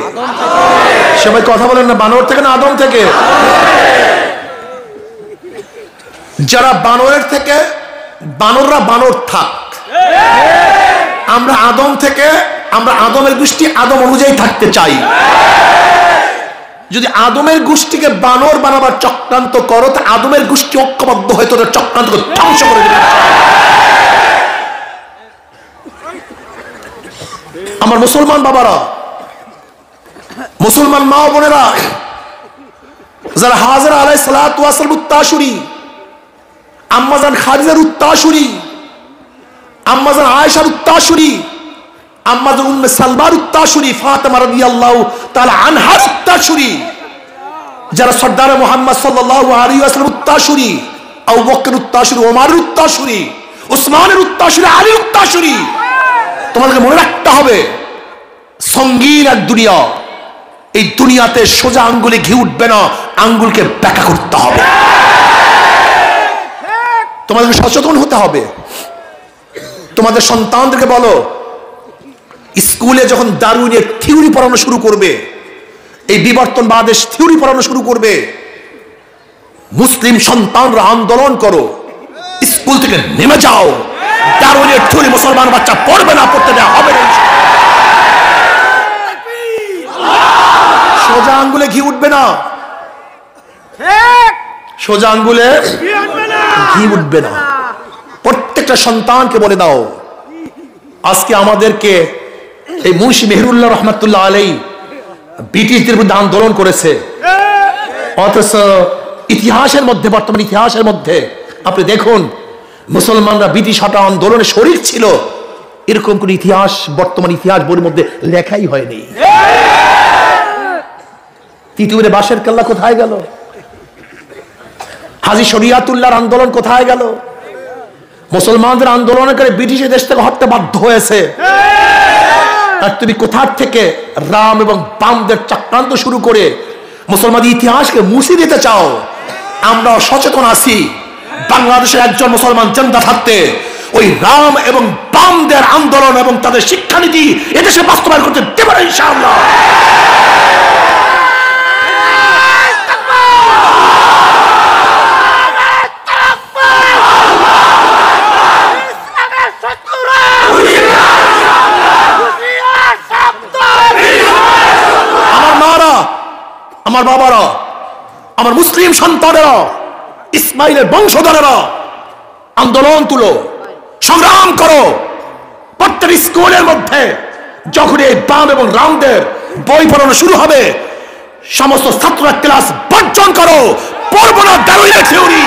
সবাই কথা বলেন না, বানর থেকে না আদম থেকে? যারা বানরের থেকে, বানররা বানর থাক, আমরা আদম থেকে, আমরা আদমের গোষ্ঠী আদম অনুযায়ী থাকতে চাই। যদি আদমের গোষ্ঠীকে বানর বানাবার চক্রান্ত করো, তা আদমের গোষ্ঠী ঐক্যবদ্ধ হয়ে তোদের চক্রান্ত ধ্বংস করে দেবে। আমার মুসলমান বাবারা, মুসলমান মা বোনেরা, যারা হাজরা আলাইহিস সালাতু ওয়াস সালাম উত্তাশুরি, আম্মাজান খাদিজার উত্তাশুরি, আম্মাজান আয়েশার উত্তাশুরি, আম্মাজান উম্মে সালমার উত্তাশুরি, ফাতেমা রাদিয়াল্লাহু তাআলা আনহার উত্তাশুরি, যারা সরদার মুহাম্মদ সাল্লাল্লাহু আলাইহি ওয়াসাল্লাম উত্তাশুরি, আবু বকর উত্তাশুরি, ওমরের উত্তাশুরি, উসমানের উত্তাশুরি, আলীর উত্তাশুরি। তোমাদেরকে মনে রাখতে হবে, সঙ্গীন এক দুনিয়া, এই দুনিয়াতে সোজা আঙ্গুলে ঘি উঠবে না, আঙ্গুলকে ব্যাখ্যা করতে হবে। তোমাদেরকে সচেতন হতে হবে। তোমাদের সন্তানদেরকে বলো, স্কুলে যখন দারুইনের থিওরি পড়ানো শুরু করবে, এই বিবর্তনবাদের থিওরি পড়ানো শুরু করবে, মুসলিম সন্তানরা আন্দোলন করো, স্কুল থেকে নেমে যাও। দারুইনের থিওরি মুসলমান বাচ্চা পড়বে না, পড়তে দেওয়া হবে না। সোজা আঙ্গুলে ঘি উঠবে না, সোজা আঙ্গুলে ঘি উঠবে না। প্রত্যেকটা সন্তানকে বলে দাও, আজকে আমাদেরকে এই মুন্সি মেহেরুল্লাহ রহমাতুল্লাহ আলাইহি ব্রিটিশদের বিরুদ্ধে আন্দোলন করেছে, অথচ ইতিহাসের মধ্যে, বর্তমান ইতিহাসের মধ্যে আপনি দেখুন, মুসলমানরা ব্রিটিশ হটাও আন্দোলনে শরীক ছিল, এরকম কোন ইতিহাস বর্তমান ইতিহাস বইয়ের মধ্যে লেখাই হয়নি। তিতুমিরে বাঁশের কেল্লা কোথায় গেল? হাজী শরিয়াতুল্লাহর আন্দোলন কোথায় গেল? মুসলমানদের আন্দোলনের করে ব্রিটিশের দেশ থেকে হটতে বাধ্য হয়েছে। আর তুমি কোথার থেকে রাম এবং বামদের চক্রান্ত শুরু করে মুসলমানদের ইতিহাসকে মুছে দিতে চাও? আমরা সচেতন আছি, বাংলাদেশের একজন মুসলমান জিন্দা থাকতে ওই রাম এবং বামদের আন্দোলন এবং তাদের শিক্ষানীতি এদেশে বাস্তবায়ন করতে দেব না ইনশাআল্লাহ। আমার বাবারা, আমার মুসলিম সন্তানেরা, ইসমাইলের বংশধরেরা, আন্দোলন তুলো, সংগ্রাম করো। প্রত্যেক স্কুলের মধ্যে যখন এই বাম এবং রামদের বই পড়ানো শুরু হবে, সমস্ত ছাত্ররা ক্লাস বর্জন করো, পড়বো না দারুইনের থিওরি।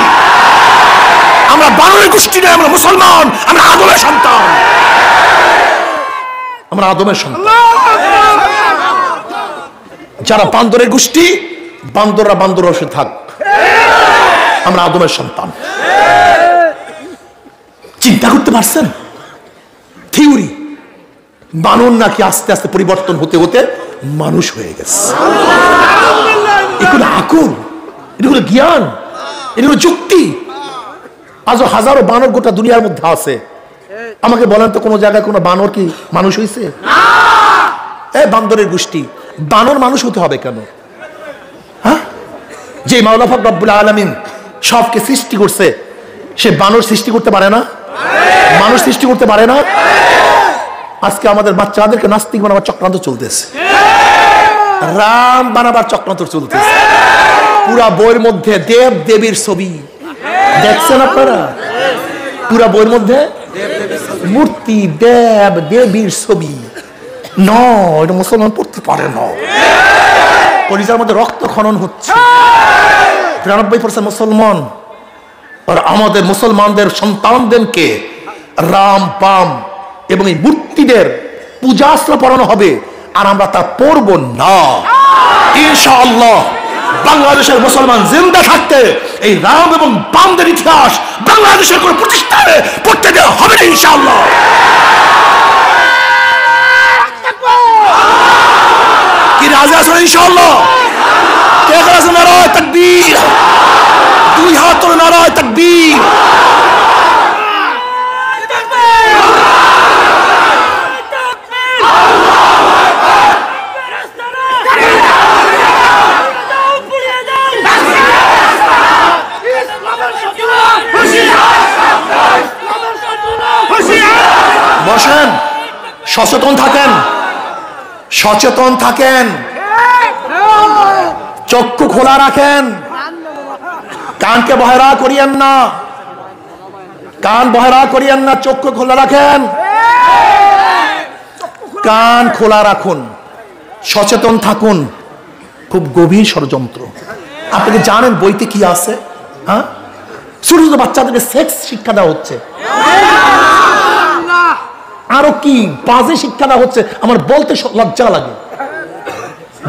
আমরা বানরের গোষ্ঠী নয়, আমরা মুসলমান, আমরা আদমের সন্তান, আমরা আদমের সন্তান। যারা বান্দরের গোষ্ঠী, বান্দররা বান্দর বসে থাক, আমরা আদমের সন্তান। চিন্তা করতে পারছেন? থিওরি বানর নাকি আস্তে আস্তে পরিবর্তন হতে হতে মানুষ হয়ে গেছে। এগুলো আকল, এগুলো জ্ঞান, এগুলো যুক্তি। আজও হাজারো বানর গোটা দুনিয়ার মধ্যে আছে। আমাকে বলেন তো, কোনো জায়গায় কোনো বানর কি মানুষ হয়েছে? এই বান্দরের গোষ্ঠী, বানর মানুষ হতে হবে কেন? হ্যাঁ, যে মাওলা পাক রব্বুল আলামিন সবকে সৃষ্টি করছে, সে বানর সৃষ্টি করতে পারে না? মানুষ সৃষ্টি করতে পারে না? আজকে আমাদের বাচ্চাদেরকে নাস্তিক বানাবার চক্রান্ত চলতেছে, রাম বানাবার চক্রান্ত চলতেছে। পুরা বইয়ের মধ্যে দেব দেবীর ছবি দেখছেন আপনারা? পুরা বইয়ের মধ্যে মূর্তি, দেব দেবীর ছবি। এটা মুসলমান পড়তে পারে না। কলিজার মধ্যে রক্ত খনন হচ্ছে। 93% মুসলমান, আর আমাদের মুসলমানদের সন্তানদেরকে রাম বাম এবং এই মূর্তিদের পূজাস্ত্র পড়ানো হবে, আর আমরা তা পড়ব না ইনশাআল্লাহ। বাংলাদেশের মুসলমান জিন্দা থাকতে এই রাম এবং বামদের ইতিহাস বাংলাদেশের কোন প্রতিষ্ঠানে পড়তে দেওয়া হবে না ইনশাআল্লাহ। কি রাজি আছেন ইনশাআল্লাহ? এখলাসে নারায়ে তাকবীর, দুই হাত তুলে নারায়ে তাকবীর। বসেন, সচেতন থাকেন, সচেতন থাকেন, চক্ষু খোলা রাখেন, কানকে বহেরা করিয়েন না, কান বহেরা করিয়েন না, চক্ষু খোলা রাখেন, কান খোলা রাখুন, সচেতন থাকুন। খুব গভীর ষড়যন্ত্র। আপনি কি জানেন বইতে কি আছে? হ্যাঁ, ছোট ছোট বাচ্চাদেরকে সেক্স শিক্ষা দেওয়া হচ্ছে, আরো কি বাজে শিক্ষা দেওয়া হচ্ছে। আমার বলতে লজ্জা লাগে,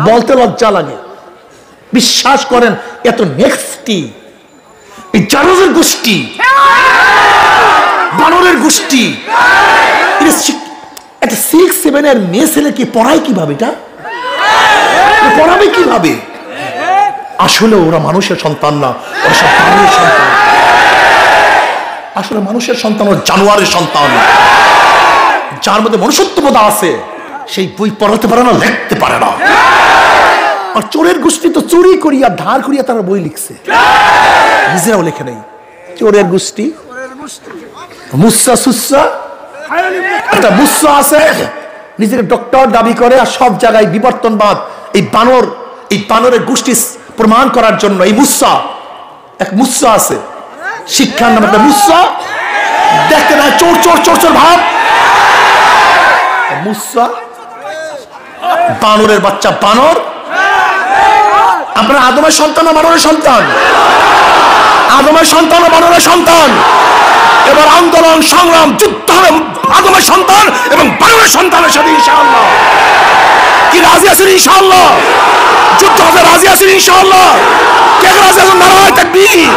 বলতে লজ্জা লাগে। বিশ্বাস করেন, এত নেক্সটি এই জানোয়ারের গোষ্ঠী, বানরের গোষ্ঠী, একটা 6-7 এর মেয়ে ছেলেকে পড়ায় কিভাবে? এটা পড়াবে কিভাবে? আসলে ওরা মানুষের সন্তান না, ওরা সব জানোয়ারের সন্তান। আসলে মানুষের সন্তান, ওরা জানোয়ারের সন্তান। যার মধ্যে মনুষ্যত্ববোধ আছে, সেই বই পড়াতে পারে না, লিখতে পারে না। আর চোরের গোষ্ঠী তো চুরি করিয়া ধার করিয়া তারা বই লিখছে, নিজেরাও লেখে নেই। চোরের গোষ্ঠী, মুসা সুসা, একটা মুসা আছে, নিজের ডক্টর দাবি করে, আর সব জায়গায় বিবর্তনবাদ। এই বানর, এই বানরের গোষ্ঠী প্রমাণ করার জন্য এই মুসা, এক মুসা আছে, শিক্ষার নামে একটা মুসা, দেখতে না চোর চোর চোর চোর ভাব। মুসা বানরের বাচ্চা, বানর। আপনারা আদমের সন্তান না বানরের সন্তান? আদমের সন্তান না বানরের সন্তান? এবার আন্দোলন, সংগ্রাম, যুদ্ধ হবে আদমের সন্তান এবং বানরের সন্তানের সাথে, ইনশাআল্লাহ। কি রাজি আছেন ইনশাআল্লাহ? যুদ্ধ হবে, রাজি আছেন ইনশাআল্লাহ? কে রাজি আছেন? নারায়ে তাকবীর।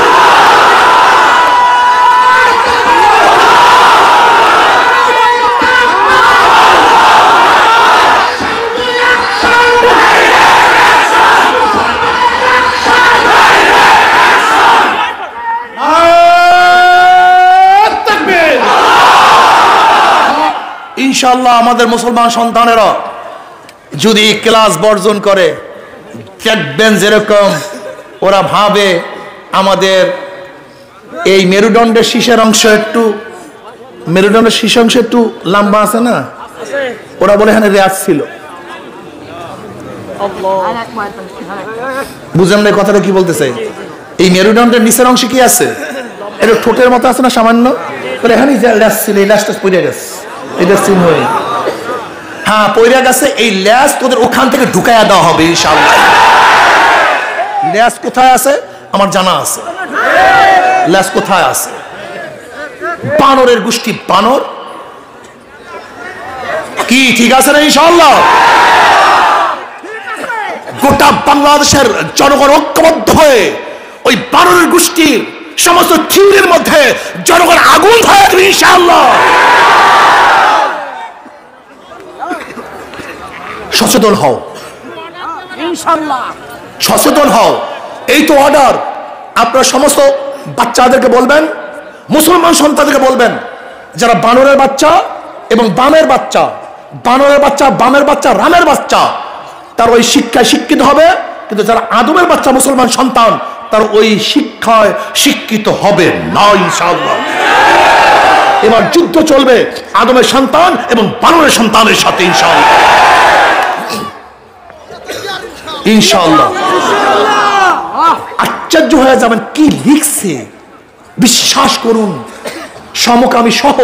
ইনশাআল্লাহ আমাদের মুসলমান সন্তানেরা যদি ক্লাস বর্জন করে, দেখবেন যেরকম ওরা ভাবে আমাদের এই মেরুদণ্ডের শীর্ষের অংশ একটু, মেরুদণ্ডের শীর্ষ অংশ একটু লম্বা আছে না, ওরা বলে এখানে রেয়াজ ছিল। বুঝলেন না কথাটা কি বলতে চাই? এই মেরুদণ্ডের নিচের অংশে কি আছে? এটা ঠোঁটের মতো আছে না সামান্য, বলে এখানে ল্যাস ছিল, এই ল্যাসটা পড়ে গেছে, এটা চিহ্ন হয়ে, হ্যাঁ পয়রা গেছে। এই ল্যাস তোদের ওখান থেকে ঢুকাইয়া দেওয়া হবে ইনশাআল্লাহ। ল্যাস কোথায় আছে আমার জানা আছে, ল্যাস কোথায় আছে। বানরের গোষ্ঠী, বানর কি ঠিক আছে না ইনশাআল্লাহ? গোটা বাংলাদেশের জনগণ ঐক্যবদ্ধ হয়ে ওই বানরের গোষ্ঠীর সমস্ত থিওরির মধ্যে জনগণ আগুন ধরে দেবে ইনশাআল্লাহ। সচেতন হও ইনশাআল্লাহ, সচেতন হও। এই তো অর্ডার। আপনারা সমস্ত বাচ্চাদেরকে বলবেন, মুসলমান সন্তানদেরকে বলবেন, যারা বানরের বাচ্চা এবং বামের বাচ্চা, বানরের বাচ্চা, বামের বাচ্চা, রামের বাচ্চা, তার ওই শিক্ষায় শিক্ষিত হবে। কিন্তু যারা আদমের বাচ্চা মুসলমান সন্তান, তার ওই শিক্ষায় শিক্ষিত হবে না ইনশাআল্লাহ। এবার যুদ্ধ চলবে আদমের সন্তান এবং বানরের সন্তানের সাথে ইনশাআল্লাহ, ইনশাআল্লাহ। আশ্চর্য হয়ে যাবেন কি লিখছে। বিশ্বাস করুন, সমকামী সহ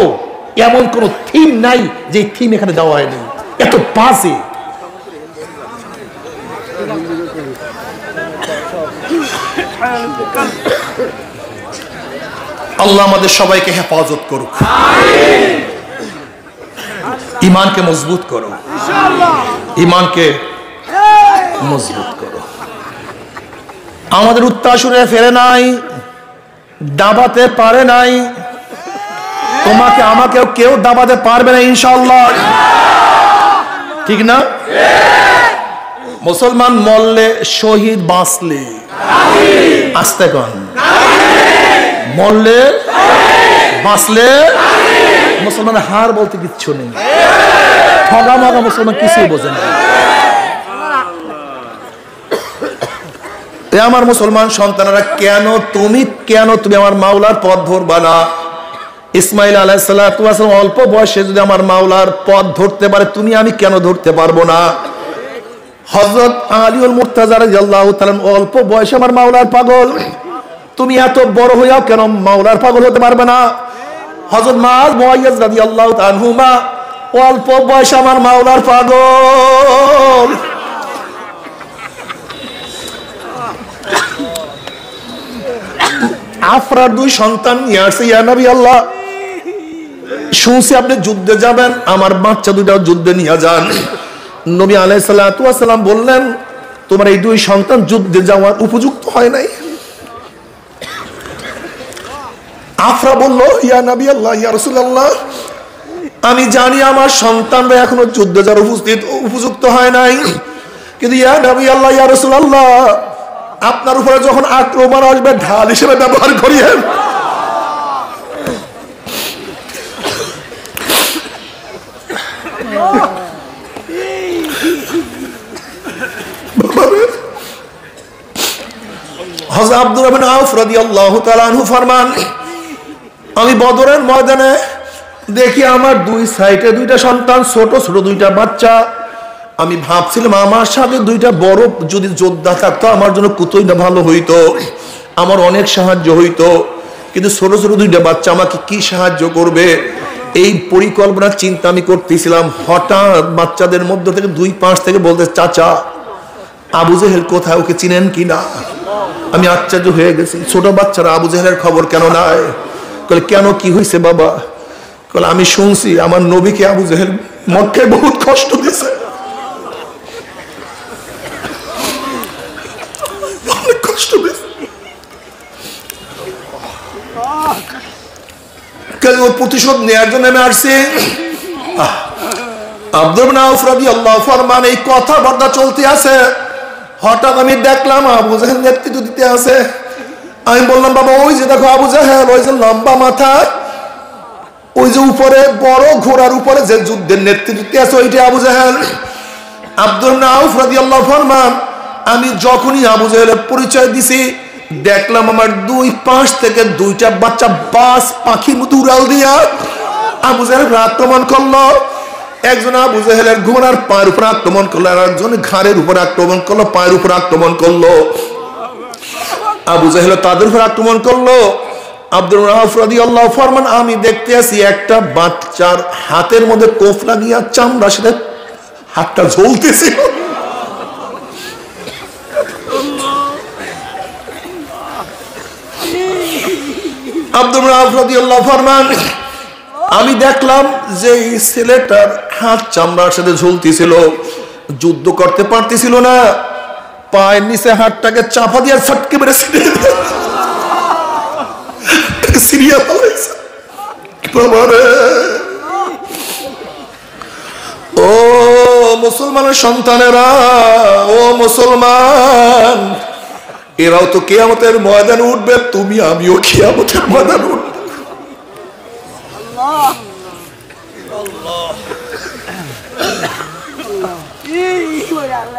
এমন কোন থিম নাই যে থিম এখানে দেওয়া হয়নি। এত বাজে। আল্লাহ আমাদের সবাইকে হেফাজত করুক, ইমানকে মজবুত করো, ইমানকে মজবুত করো। আমাদের উত্তাসুরে ফেরে নাই, দাবাতে পারে নাই, তোমাকে আমাকেও কেউ দাবাতে পারবে না ইনশাআল্লাহ, ঠিক না? মুসলমান মরলে শহীদ, বাঁচলে আস্তে কন, মরলে বাঁচলে মুসলমানের হার বলতে কিচ্ছু নেই। ঠগা মগা মুসলমান কিছুই বোঝে না। আমার মুসলমান সন্তানেরা, কেন তুমি আমার মাওলার পথ ধরবা না? ইসমাইল আলাইহিস সালাতু ওয়াস সালাম অল্প বয়সে যদি আমার মাওলার পথ ধরতে পারে, তুমি আমি কেন ধরতে পারবো না? হযরত আলীউল মুর্তাজা রাদিয়াল্লাহু তাআলা অল্প বয়সে আমার মাওলার পাগল, তুমি এত বড় হইয়াও কেন মাওলার পাগল হতে পারবে না? হযরত মুআইয়াজ রাদিয়াল্লাহু তাআলা আনহুমা অল্প বয়সে আমার মাওলার পাগল। আফরার 2 সন্তান নিয়ে আসছে, ইয়া নবী আল্লাহ, শুনছি আপনি যুদ্ধে যাবেন, আমার বাচ্চা 2টাও যুদ্ধে নিয়ে যান। নবী আলাইহিস সালাতু ওয়াস সালাম বললেন, তোমার এই 2 সন্তান যুদ্ধে যাওয়ার উপযুক্ত হয় নাই। আফরা বলল, ইয়া নবী আল্লাহ, ইয়া রাসূলুল্লাহ, আমি জানি আমার সন্তানরা এখনো যুদ্ধে যাওয়ার উপযুক্ত হয় নাই, কিন্তু ইয়া নবী আল্লাহ, ইয়া রাসূলুল্লাহ, আপনার উপরে যখন আক্রমণ আসবে ঢাল হিসেবে ব্যবহার করিয়েন। হযরত আব্দুর রহমান আউফ রাদিয়াল্লাহু তাআলা আনহু ফরমান, আমি বদরের ময়দানে দেখি আমার 2 সাইডে 2টা সন্তান, ছোট ছোট 2টা বাচ্চা। আমি ভাবছিলাম আমার সাথে 2টা বড় যদি যোদ্ধা থাকতো আমার জন্য কতই না ভালো হইতো, আমার অনেক সাহায্য হইতো। কিন্তু ছোট ছোট 2টা বাচ্চা আমাকে কি সাহায্য করবে, এই পরিকল্পনার চিন্তা আমি করতেছিলাম। হঠাৎ বাচ্চাদের মধ্য থেকে 2 পাশ থেকে বলতে, চাচা আবু জেহেল কোথায়, ওকে চিনেন কিনা? আমি আশ্চর্য হয়ে গেছি, ছোট বাচ্চারা আবু জেহেলের খবর কেন নাই? বলে, কেন, কি হয়েছে বাবা? বলে, আমি শুনছি আমার নবীকে আবু জেহেল মক্কায় বহুত কষ্ট দিয়েছে, অনেক কষ্ট দিয়েছে, ওর প্রতিশোধ নেওয়ার জন্য আমি আসছি। আব্দুর আউফ রাদিয়াল্লাহু ফরমান, এই কথাবার্তা চলতে আছে, হঠাৎ আমি দেখলাম আবু জাহেল নেতৃত্ব দিতে আছে। আমি বললাম, বাবা ওই যে দেখো আবু জাহেল, ওই যে লম্বা মাথা, ওই যে উপরে বড় ঘোড়ার উপরে যে যুদ্ধের নেতৃত্ব দিতে আছে, ওইটা আবু জাহেল। আব্দুর আউফ রাদিয়াল্লাহু ফরমান, আমি যখনই আবু জাহেলের পরিচয় দিছি, দেখলাম আমার 2 পাশ থেকে 2টা বাচ্চা বাস পাখির মতো উড়াল দিয়া আবু জাহেল আক্রমণ করলো। একজন আবু জাহেলের ঘোড়ার পায়ের উপর আক্রমণ করলো, আর একজন ঘাড়ের উপর আক্রমণ করলো, পায়ের উপর আক্রমণ করলো। আবু জাহেল তাদের উপর আক্রমণ করলো। আব্দুর রাউফ রাদিয়াল্লাহু ফরমান, আমি দেখতে আছি একটা বাচ্চার হাতের মধ্যে কোফ লাগিয়া চামড়া, সেটা হাতটা ঝলতেছিল। আব্দুর রাউফ রাদিয়াল্লাহু ফরমান, আমি দেখলাম যে এই ছেলেটার হাত চামড়ার সাথে ঝুলতেছিল, যুদ্ধ করতে পারতেছিল না, পায়ের নিচে হাতটাকে চাপা দিয়ে ফটকে মেরে সিরিয়া পালাইছে। ও মুসলমানের সন্তানেরা, ও মুসলমান, এরাও তো কিয়ামতের ময়দানে উঠবে, তুমি আমিও কিয়ামতের ময়দানে উঠবে।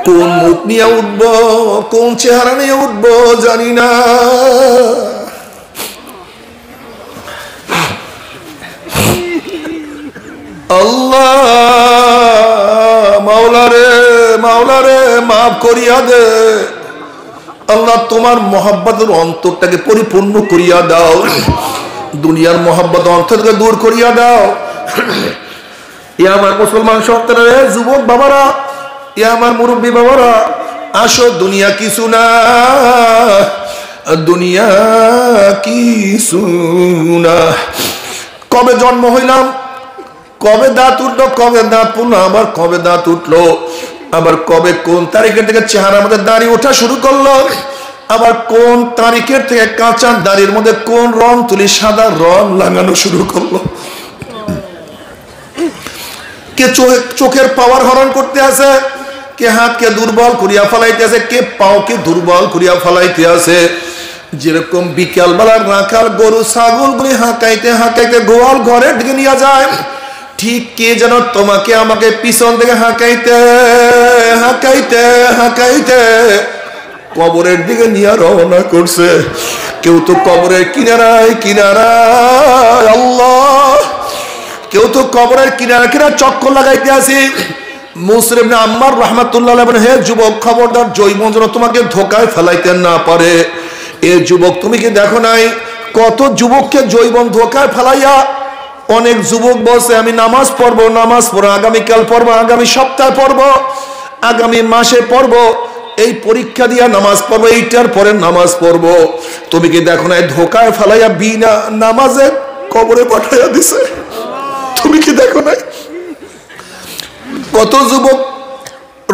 কোন মুখ নিয়ে উঠবো, কোন চেহারা নিয়ে উঠবো জানি না। আল্লাহ মাওলারে, মাওলারে মাফ করিয়া দে। আল্লাহ তোমার মহব্বতের অন্তরটাকে পরিপূর্ণ করিয়া দাও, দুনিয়ার মহব্বত অন্তর থেকে দূর করিয়া দাও। ইয়া আমার মুসলমান সন্তানেরা, যুবক বাবারা, ইয়া আমার মুরব্বী বাবারা, আসো, দুনিয়া কিছু না, দুনিয়া কিছু না। কবে জন্ম হইলাম, কবে দাঁত উঠলো, কবে দাঁত পড়লো, আবার কবে দাঁত উঠলো, আবার কবে কোন তারিখের থেকে চেহারার মধ্যে দাড়ি ওঠা শুরু করলো, আবার কোন তারিখের থেকে কাঁচা দাড়ির মধ্যে কোন রং তুলি সাদা রং লাগানো শুরু করলো। কে চোখের পাওয়ার হরণ করতে আছে, কে হাতকে দুর্বল করিয়া ফেলাইতে আছে, কে পাওকে দুর্বল করিয়া ফেলাইতে আছে। যেরকম বিকাল বেলার রাখাল গরু ছাগল গুলি হাঁকাইতে হাঁকাইতে গোয়াল ঘরের দিকে নিয়ে যায়, ঠিক কে যেন তোমাকে আমাকে পিছন থেকে হাঁকাইতে হাঁকাইতে হাঁকাইতে কবরের দিকে নিয়ে রওনা করছে। কেউ তো কবরের কিনারায় কিনারায়, আল্লাহ, কেউ তো কবরের কিনারা কিনারা চক্কর লাগাইতে আসি। মুসলিম ইবনে আম্মার রাহমাতুল্লাহ আলাইহি বলেন, হে যুবক খবরদার, জৈবন যেন তোমাকে ধোকায় ফেলাইতে না পারে। এ যুবক, তুমি কি দেখো নাই কত যুবককে জৈবন ধোকায় ফেলাইয়া? অনেক যুবক বলছে আমি নামাজ পড়বো, নামাজ পড়বো, আগামীকাল পড়বো, আগামী সপ্তাহে পড়বো, আগামী মাসে পড়বো, এই পরীক্ষা দিয়া নামাজ পড়বো, এইটার পরে নামাজ পড়বো। তুমি কি দেখো নাই ধোকায় ফেলাইয়া বিনা নামাজে কবরে পাঠাইয়া দিছে? তুমি কি দেখো নাই কত যুবক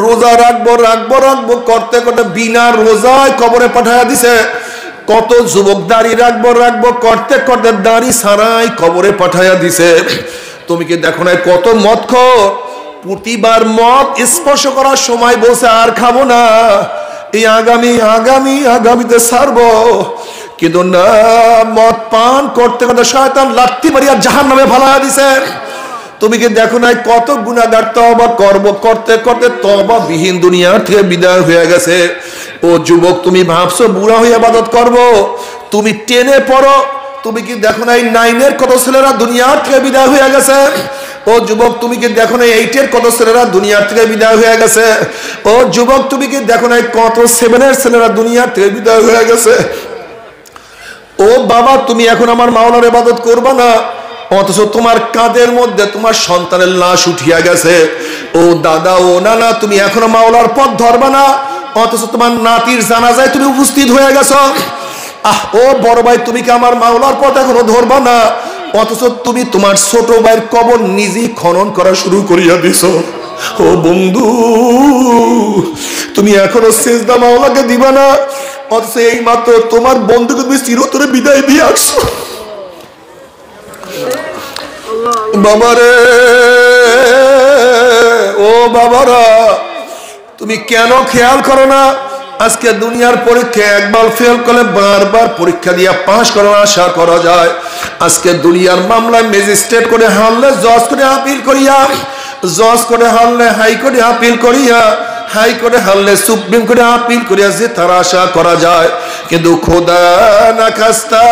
রোজা রাখবো রাখবো রাখবো করতে করতে বিনা রোজায় কবরে পাঠাইয়া দিছে? কত যুবক দাড়ি রাখবো রাখবো করতে করতে দাড়ি ছাড়াই কবরে পাঠাইয়া দিছে? তুমি কি দেখো নাই কত মদখোর প্রতিবার মদ স্পর্শ করার সময় বলছে আর খাবো না, এই আগামীতে ছাড়বো, কিন্তু না, মদ পান করতে করতে শয়তান লাত্তি মারিয়া জাহান্নামে ফালাইয়া দিছে। তুমি কি দেখো নাই কত গুনাহগার তওবা করব করতে করতে তওবা বিহীন দুনিয়া থেকে বিদায় হয়ে গেছে? ও যুবক, তুমি ভাবছো বুড়া হয়ে ইবাদত করব? তুমি টেনে পড়ো, তুমি কি দেখো নাই 9-এর কত ছেলেরা দুনিয়া থেকে বিদায় হয়ে গেছে? ও যুবক, তুমি কি দেখো নাই 8-এর কত ছেলেরা দুনিয়া থেকে বিদায় হয়ে গেছে? ও যুবক, তুমি কি দেখো নাই কত 7-এর ছেলেরা দুনিয়া থেকে বিদায় হয়ে গেছে? ও বাবা, তুমি এখন আমার মাওলার ইবাদত করবা না, অথচ তোমার কাঁধের মধ্যে তোমার সন্তানের লাশ উঠিয়া গেছে। ও দাদা, ও নানা, তুমি এখনো মাওলার পথ ধরবা না, অথচ তোমার নাতির জানাজায় তুমি উপস্থিত হয়ে গেছো। ও বড় ভাই, তুমি কি আমার মাওলার পথ এখনো ধরবা না, অথচ তুমি তোমার ছোট ভাইয়ের কবর নিজেই খনন করা শুরু করিয়া দিছো। ও বন্ধু, তুমি এখনো সেজদা মাওলাকে দিবা না, অথচ এই মাত্র তোমার বন্ধুকে তুমি চিরতরে বিদায় দিয়ে আসছো। বাবারে, ও বাবারা, তুমি কেন খেয়াল করো না? আজকে দুনিয়ার পরীক্ষা একবার ফেল করলে বারবার পরীক্ষা দিয়ে পাশ করার আশা করা যায়। আজকে দুনিয়ার মামলায় ম্যাজিস্ট্রেট করে হারলে জজ করে আপিল করিয়া, জজ করে হারলে হাইকোর্টে আপিল করিয়া, হাইকোর্টে হারলে সুপ্রিম কোর্টে আপিল করিয়া যে তার আশা করা যায়। কিন্তু খোদা না খাস্তা,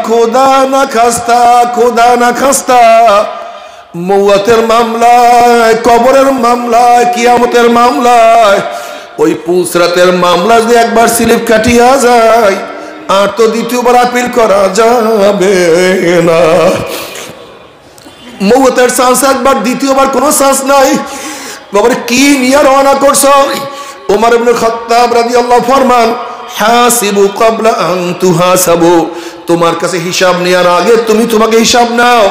খোদা না খাস্তা, খোদা না খাস্তা, মৌয়াতের মামলায়, কবরের মামলায়, কিয়ামতের মামলায়, ওই পুলসরাতের মামলা যদি একবার স্লিপ কাটিয়া যায় আর তো দ্বিতীয়বার আপিল করা যাবে না। মৌয়াতের চান্স একবার, দ্বিতীয়বার কোনো চান্স নাই। বাবার কি নিয়ে রওনা করছো? ওমর ইবনে খাত্তাব রাদিয়াল্লাহু ফরমান, হাসিবু ক্বাবলা আন তুহাসাবু, তোমার কাছে হিসাব নেওয়ার আগে তুমি তোমাকে হিসাব নাও।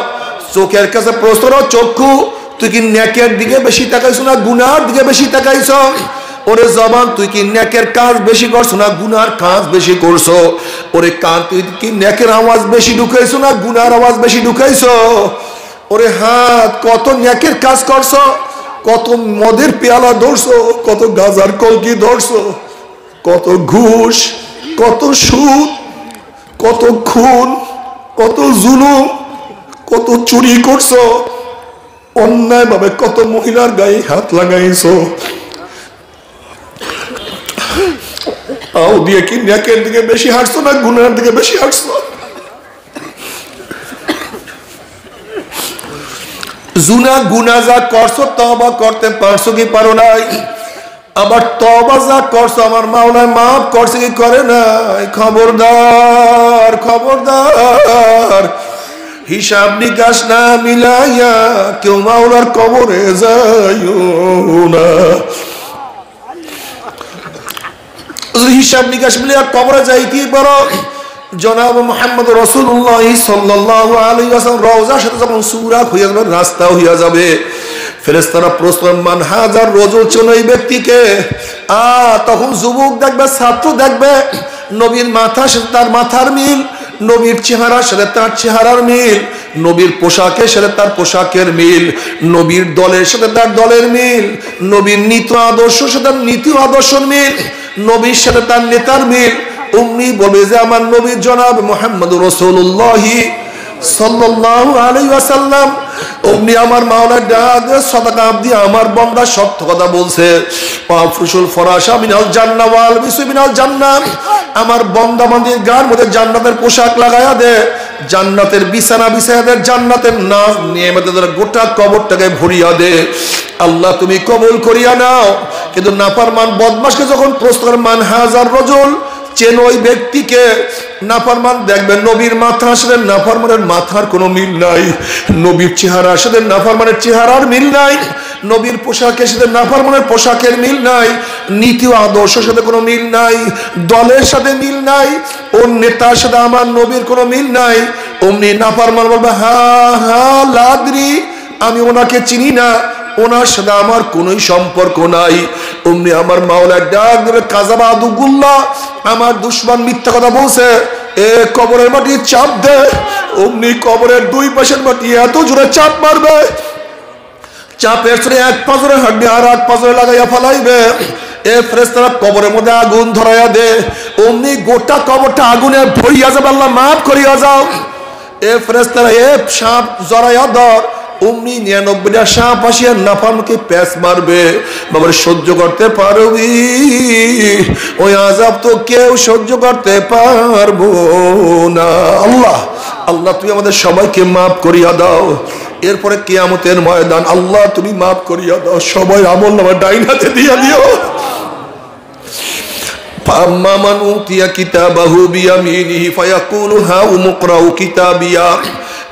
চোখের কাছে প্রশ্ন, চক্ষু, তুই কি নেকের দিকে বেশি তাকাইছো না গুনার দিকে বেশি তাকাইছো? ওরে জবান, তুই কি নেকের কাজ বেশি করছো না গুনার কাজ বেশি করছো? ওরে কান, তুই কি নেকের আওয়াজ বেশি ঢুকাইছো না গুনার আওয়াজ বেশি ঢুকাইছো? ওরে হাত, কত নেকের কাজ করছো, কত মদের পেয়ালা ধরছো, কত গাজার কলকি ধরছো, কত ঘুষ, কত সুদ, কত খুন, কত জুলুম, কত চুরি করছো, অন্যায় ভাবে কত মহিলার গায়ে হাত লাগাইছো। আও দিয়ে কি নেকের দিকে বেশি হাঁটছো না গুনার দিকে বেশি হাঁটছো? জুনা গুনা যা করছো তওবা করতে পারছো কি পারো নাই? আবার তওবা যা করছো আমার মাওলায় মাফ করছে কি করে নাই? খবরদার, খবরদার, হিসাব নিকাশ না মিলাইয়া কেউ মাওলার কবরে যাইও না। হিসাব নিকাশ মিলিয়া কবরে যাইতে পারো। জনাব মুহাম্মদ রাসূলুল্লাহ সাল্লাল্লাহু আলাইহি ওয়াসাল্লাম রওজার সাথে যখন সুরা হইয়া যাবে, রাস্তা হইয়া যাবে, ফেরেশতারা প্রশ্ন, মান হাজার রজুল, এই ব্যক্তিকে। তখন যুবক দেখবে, ছাত্র দেখবে, নবীর মাথার সাথে তার মাথার মিল, নবীর চেহারার সাথে তার চেহারার মিল, নবীর পোশাকের সাথে তার পোশাকের মিল, নবীর দলের সাথে তার দলের মিল, নবীর নীতি আদর্শ সাথে তার নীতি আদর্শের মিল, নবীর সাথে তার নেতার মিল। উম্মি বলবে যে আমার নবী জনাব মুহাম্মদুর রাসূলুল্লাহ সাল্লাল্লাহু আলাইহি ওয়াসাল্লাম, অমনি আমার মাওলা ডাক সাদাকা আব্দি, আমার বান্দা সত্য কথা বলছে। পাফরুসুল ফরাশা মিনাল জান্নাহ ওয়াল বিসু মিনাল জান্নাহ, আমার বান্দা বান্দির গার মধ্যে জান্নাতের পোশাক লাগায়া দে, জান্নাতের বিছানা বিছায়া দে, জান্নাতের নাজ নিয়ামতের গোটা কবরটাকে ভরিয়া দে। আল্লাহ তুমি কবুল করিয়া নাও। কিন্তু নাফরমান বদমাশকে যখন প্রশ্ন করে মান হাজার রজুল, চেন ওই ব্যক্তিকে। নাফরমান দেখবেন নবীর মাথার সাথে নাফরমানের মাথার কোনো মিল নাই, নবীর চেহারার সাথে নাফরমানের চেহারার মিল নাই, নবীর পোশাকের সাথে নাফরমানের পোশাকের মিল নাই, নীতি ও আদর্শের সাথে কোনো মিল নাই, দলের সাথে মিল নাই, ওর নেতার সাথে আমার নবীর কোনো মিল নাই। অমনি নাফরমান বলবে হা হা লাদ্রি, আমি ওনাকে চিনি না, ওনার সাথে আমার কোন সম্পর্ক নাই। অমনি আমার মাওলা ডাক দেবে কাযাবাদুগুল্লাহ, আমার দুশমন মিথ্যা কথা বলছে, এ কবরের মাটি চাপ দে। অমনি কবরের দুই পাশের মাটি এত জোরে চাপ মারবে, চাপের সরে এক পাঁজরে হাড্ডি আর এক পাঁজরে লাগাইয়া ফালাইবে। এ ফেরেশতারা কবরের মধ্যে আগুন ধরাইয়া দে, অমনি গোটা কবরটা আগুনে ভরিয়া যাবে। আল্লাহ মাফ করিয়া যাও। এ ফেরেশতারা এ সাপ জড়াইয়া ধর, অমনি 99টা সাপ আসিয়া নাফরমানকে প্যাঁচ মারবে। বাবার সহ্য করতে পারবি? ওই আযাব তো কেউ সহ্য করতে পারবো না। আল্লাহ আল্লাহ তুমি আমাদের সবাইকে মাফ করিয়া দাও। এরপরে কিয়ামতের ময়দান আল্লাহ তুমি মাফ করিয়া দাও, সবাই আমলনামা ডাইন হাতে দিয়া দিও। فأما من أوتي كتابه بيمينه فيقول هاؤم اقرءوا كتابيه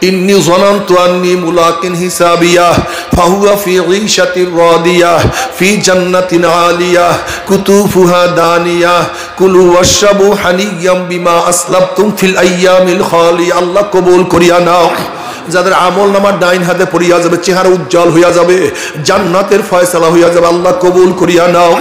إني ظننت أني ملاق حسابيه فهو في عيشة راضية في جنة عالية قطوفها دانية كلوا واشربوا حنيا بما أسلفتم في الأيام الخالية। আল্লাহ কবুল করিয়া নাও। যাদের আমল নামা ডাইন হাতে পড়িয়া যাবে, চেহারা উজ্জ্বল হইয়া যাবে, জান্নাতের ফয়সালা হইয়া যাবে, আল্লাহ কবুল করিয়া নাও।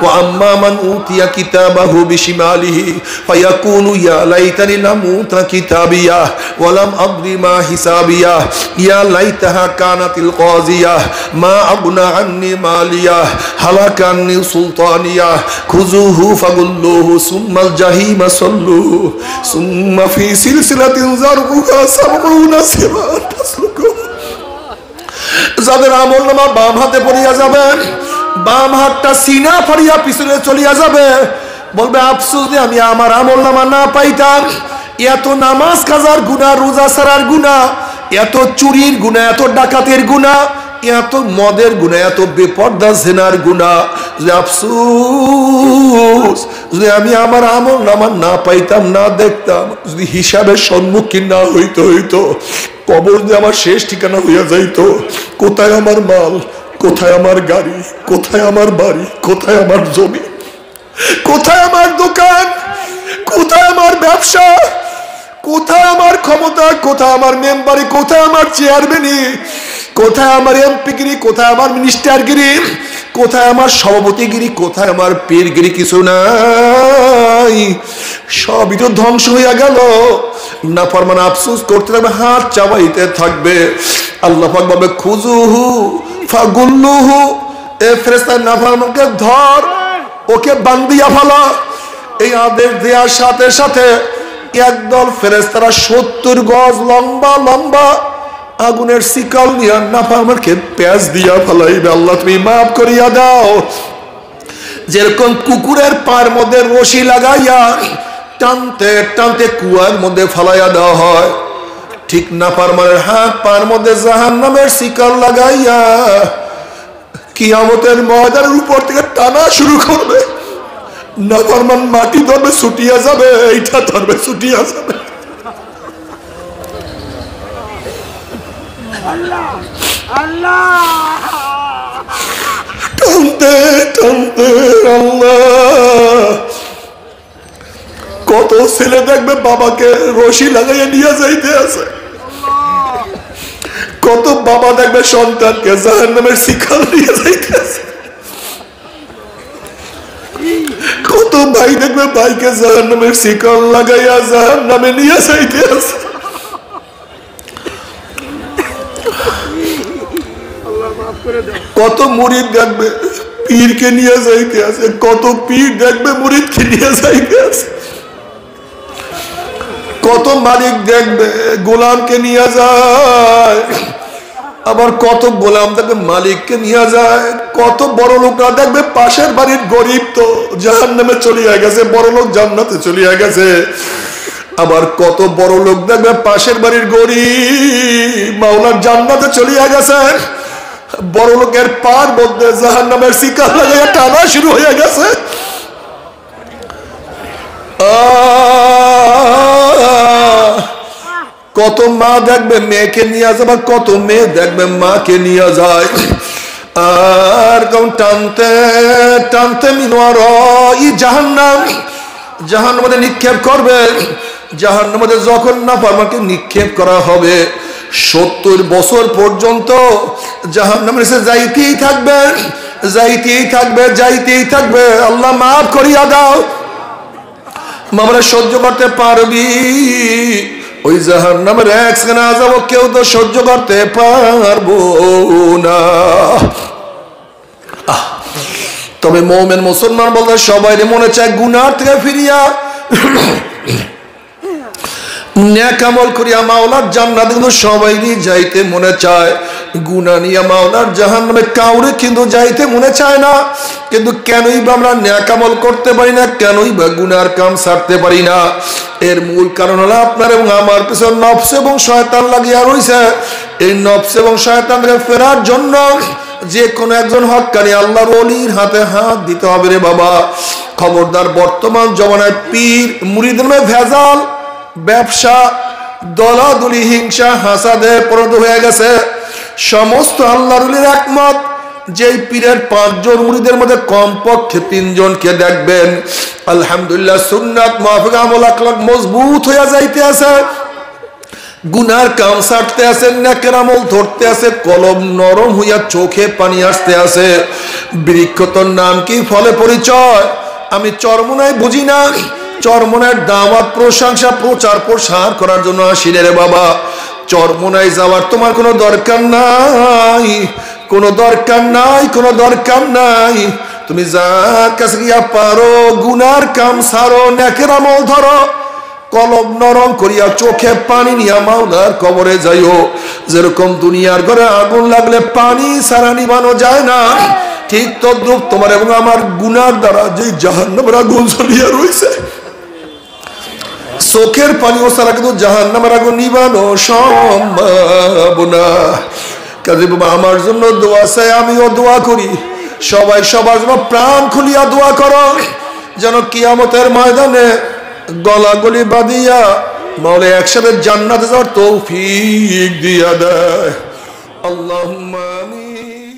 ওয়া আম্মা মান উতিয়া কিতাবাহু বিশিমালিহি ফায়াকুলু ইয়া লাইতানি লাম উতা কিতাবিয়া ওয়া লাম আদরি মা হিসাবিয়া ইয়া লাইতাহা কানাতিল কাযিয়া মা আগনা আন্নি মালিয়া হালাকান্নি সুলতানিয়া খুযুহু ফাগুল্লুহু সুম্মাল জাহিমা সাল্লু সুম্মা ফি সিলসিলাতিন যারউহা সাবউনা সিবা। যাদের আমল নামা বাম হাতে পড়িয়া যাবে, বাম হাতটা সিনা ফাড়িয়া পিছনে চলিয়া যাবে, বলবে আফসোস যে আমি আমার আমল নামা না পাইতাম। এত নামাজ কাজার গুনাহ, রোজা ছাড়ার গুনাহ, এত চুরির গুনাহ, এত ডাকাতের গুনাহ, এত মদের গুনাহ, এত বেপরদা জেনার গুনাহ, যে আফসোস যদি আমি আমার আমল নামা না পাইতাম, না দেখতাম, যদি হিসাবের সম্মুখীন না হইতো, কবর যে আমার শেষ ঠিকানা হইয়া যাইতো। কোথায় আমার মাল, কোথায় আমার গাড়ি, কোথায় আমার বাড়ি, কোথায় আমার জমি, কোথায় আমার দোকান, কোথায় আমার ব্যবসা, কোথায় আমার ক্ষমতা, কোথায় আমার মেম্বারি, কোথায় আমার চেয়ারম্যানি, কোথায় আমার এমপিগিরি, কোথায় আমার মিনিস্টারগিরি, কোথায় আমার সভাপতিগিরি, কোথায় আমার পীরগিরি, কিছু নাই, সবই তো ধ্বংস হইয়া গেল। নাফরমান আফসোস করতে থাকবে, হাত চাবাইতে থাকবে। আল্লাহ পাক বলবে খুযুহু ফাগুল্লুহু, এ ফেরেশতা নাফরমানকে ধর, ওকে বান্ধিয়া ফেলা। এই আদেশ দেওয়ার সাথে সাথে একদল ফেরেশতারা 70 গজ লম্বা লম্বা আগুনের শিকল নিয়ে নাফরমানকে প্যাঁচ দিয়া ফেলাইবে। আল্লাহ তুমি মাফ করিয়া দাও। যেরকম কুকুরের পার মধ্যে রশি লাগাইয়া টানতে টানতে কুয়ার মধ্যে ফেলাইয়া দেওয়া হয়, ঠিক নাফরমানের হাত পার মধ্যে জাহান্নামের শিকল লাগাইয়া কিয়ামতের ময়দানের উপর থেকে টানা শুরু করবে। নাফরমান মাটি ধরবে, ছুটিয়া যাবে, এইটা ধরবে, ছুটিয়া যাবে। টানতে টানতে আল্লাহ, কত ছেলে দেখবে বাবাকে রশি লাগাইয়া নিয়ে যাইতে আছে, কত বাবা দেখবে সন্তানকে জাহান্নামের শিকল নিয়ে যাইতে আছে, কত ভাই দেখবে ভাইকে জাহান্নামের শিকল লাগাইয়া জাহান্নামে নিয়ে যাইতে আছে। কত মুরিদ দেখবে পীরকে নিয়ে যাইতে আছে, কত পীর দেখবে মুরিদকে নিয়ে যাইতে আছে, কত মালিক দেখবে গোলামকে নিয়ে যায়, আবার কত গোলাম দেখবে মালিককে নিয়ে যায়। কত বড় লোকরা দেখবে পাশের বাড়ির গরিব তো জাহান্নামে চলিয়া গেছে, বড় লোক জান্নাতে চলিয়া গেছে। আবার কত বড় লোক দেখবে পাশের বাড়ির গরিব মাওলার জান্নাতে চলিয়া গেছে। বড় লোকের পার মধ্যে জাহান্নামের শিকার লাগিয়ে টানা শুরু হয়ে গেছে। কত মা দেখবে মেয়েকে নিয়ে যায়, আবার কত মেয়ে দেখবে মাকে নিয়ে যায়। আর টানতে টানতে মিনোয়ার জাহান্নামের মধ্যে নিক্ষেপ করবে। জাহান্নামের মধ্যে যখন না ফারমানকে নিক্ষেপ করা হবে 70 বছর পর্যন্ত জাহান্নামের কাছে যাইতেই থাকবে, যাইতেই থাকবে, যাইতেই থাকবে। আল্লাহ মাফ করিয়া দাও, মামলা সহ্য করতে পারবি? ওই জাহান্নামের এক সেকেন্ড আযাব কেউ তো সহ্য করতে পারবো না। তবে মুমিন মুসলমান বলতে সবাই মনে চায় গুনাহ থেকে ফিরিয়া নেক আমল করিয়া মাওলার জান্নাতে কিন্তু সবাইরই যাইতে মনে চায়। গুনাহ নিয়ে মাওলার জাহান্নামে কাউরে কিন্তু যাইতে মনে চায় না। কিন্তু কেনই বা আমরা নেক আমল করতে পারি না, কেনই বা গুনার কাম ছাড়তে পারি না? এর মূল কারণ হলো আপনার এবং আমার পিছনে নফস এবং শয়তান লাগিয়া রইছে। এই নফস এবং শয়তানকে ফেরার জন্য যে কোনো একজন হক্কানি আল্লাহর ওলির হাতে হাত দিতে হবে রে বাবা। খবরদার, বর্তমান জমানায় পীর মুরিদের মধ্যে ভেজাল, ব্যবসা, দলাদলি, হিংসা, হাসাদে পরিণত হয়ে গেছে। সমস্ত আল্লাহর ওলির একমত যেই পীরের 5 জন মুরিদের মধ্যে কমপক্ষে 3 জনকে দেখবেন আলহামদুলিল্লাহ সুন্নাত মাফিক আমল আখলাক মজবুত হয়ে যাইতে আছে, গুনার কাম ছাড়তে আছে, নেকের আমল ধরতে আছে, কলম নরম হইয়া চোখে পানি আসতে আছে। বৃক্ষতর নাম কি, ফলে পরিচয়। আমি চরমনায় বুঝি না, চরমনার দাওয়াত প্রশংসা প্রচার প্রসার করার জন্য আসিলে রে বাবা। চরমনায় যাওয়ার তোমার কোনো দরকার নাই, কোনো দরকার নাই, কোনো দরকার নাই। তুমি যার কাছে গিয়া পারো গুনার কাম ছাড়ো, নেকের আমল ধরো, কলম নরম করিয়া চোখে পানি নিয়া মাওলার কবরে যাইও। যেরকম দুনিয়ার ঘরে আগুন লাগলে পানি ছাড়া নিভানো যায় না, ঠিক তদ্রুপ তোমার এবং আমার গুনার দ্বারা যে জাহান্নামের আগুন জ্বলিয়া রয়েছে, চোখের পানিও ছাড়া কিন্তু জাহান্নামের আগুন নিভানো সম্ভব না। কাজে বাবা আমার জন্য দোয়া চাই, আমিও দোয়া করি। সবাই সবার জন্য প্রাণ খুলিয়া দোয়া করো, যেন কিয়ামতের ময়দানে গলাগলি বাঁধিয়া মাওলা একসাথে জান্নাতে যাওয়ার তৌফিক দিয়া দেয়। আল্লাহুম্মা আমিন।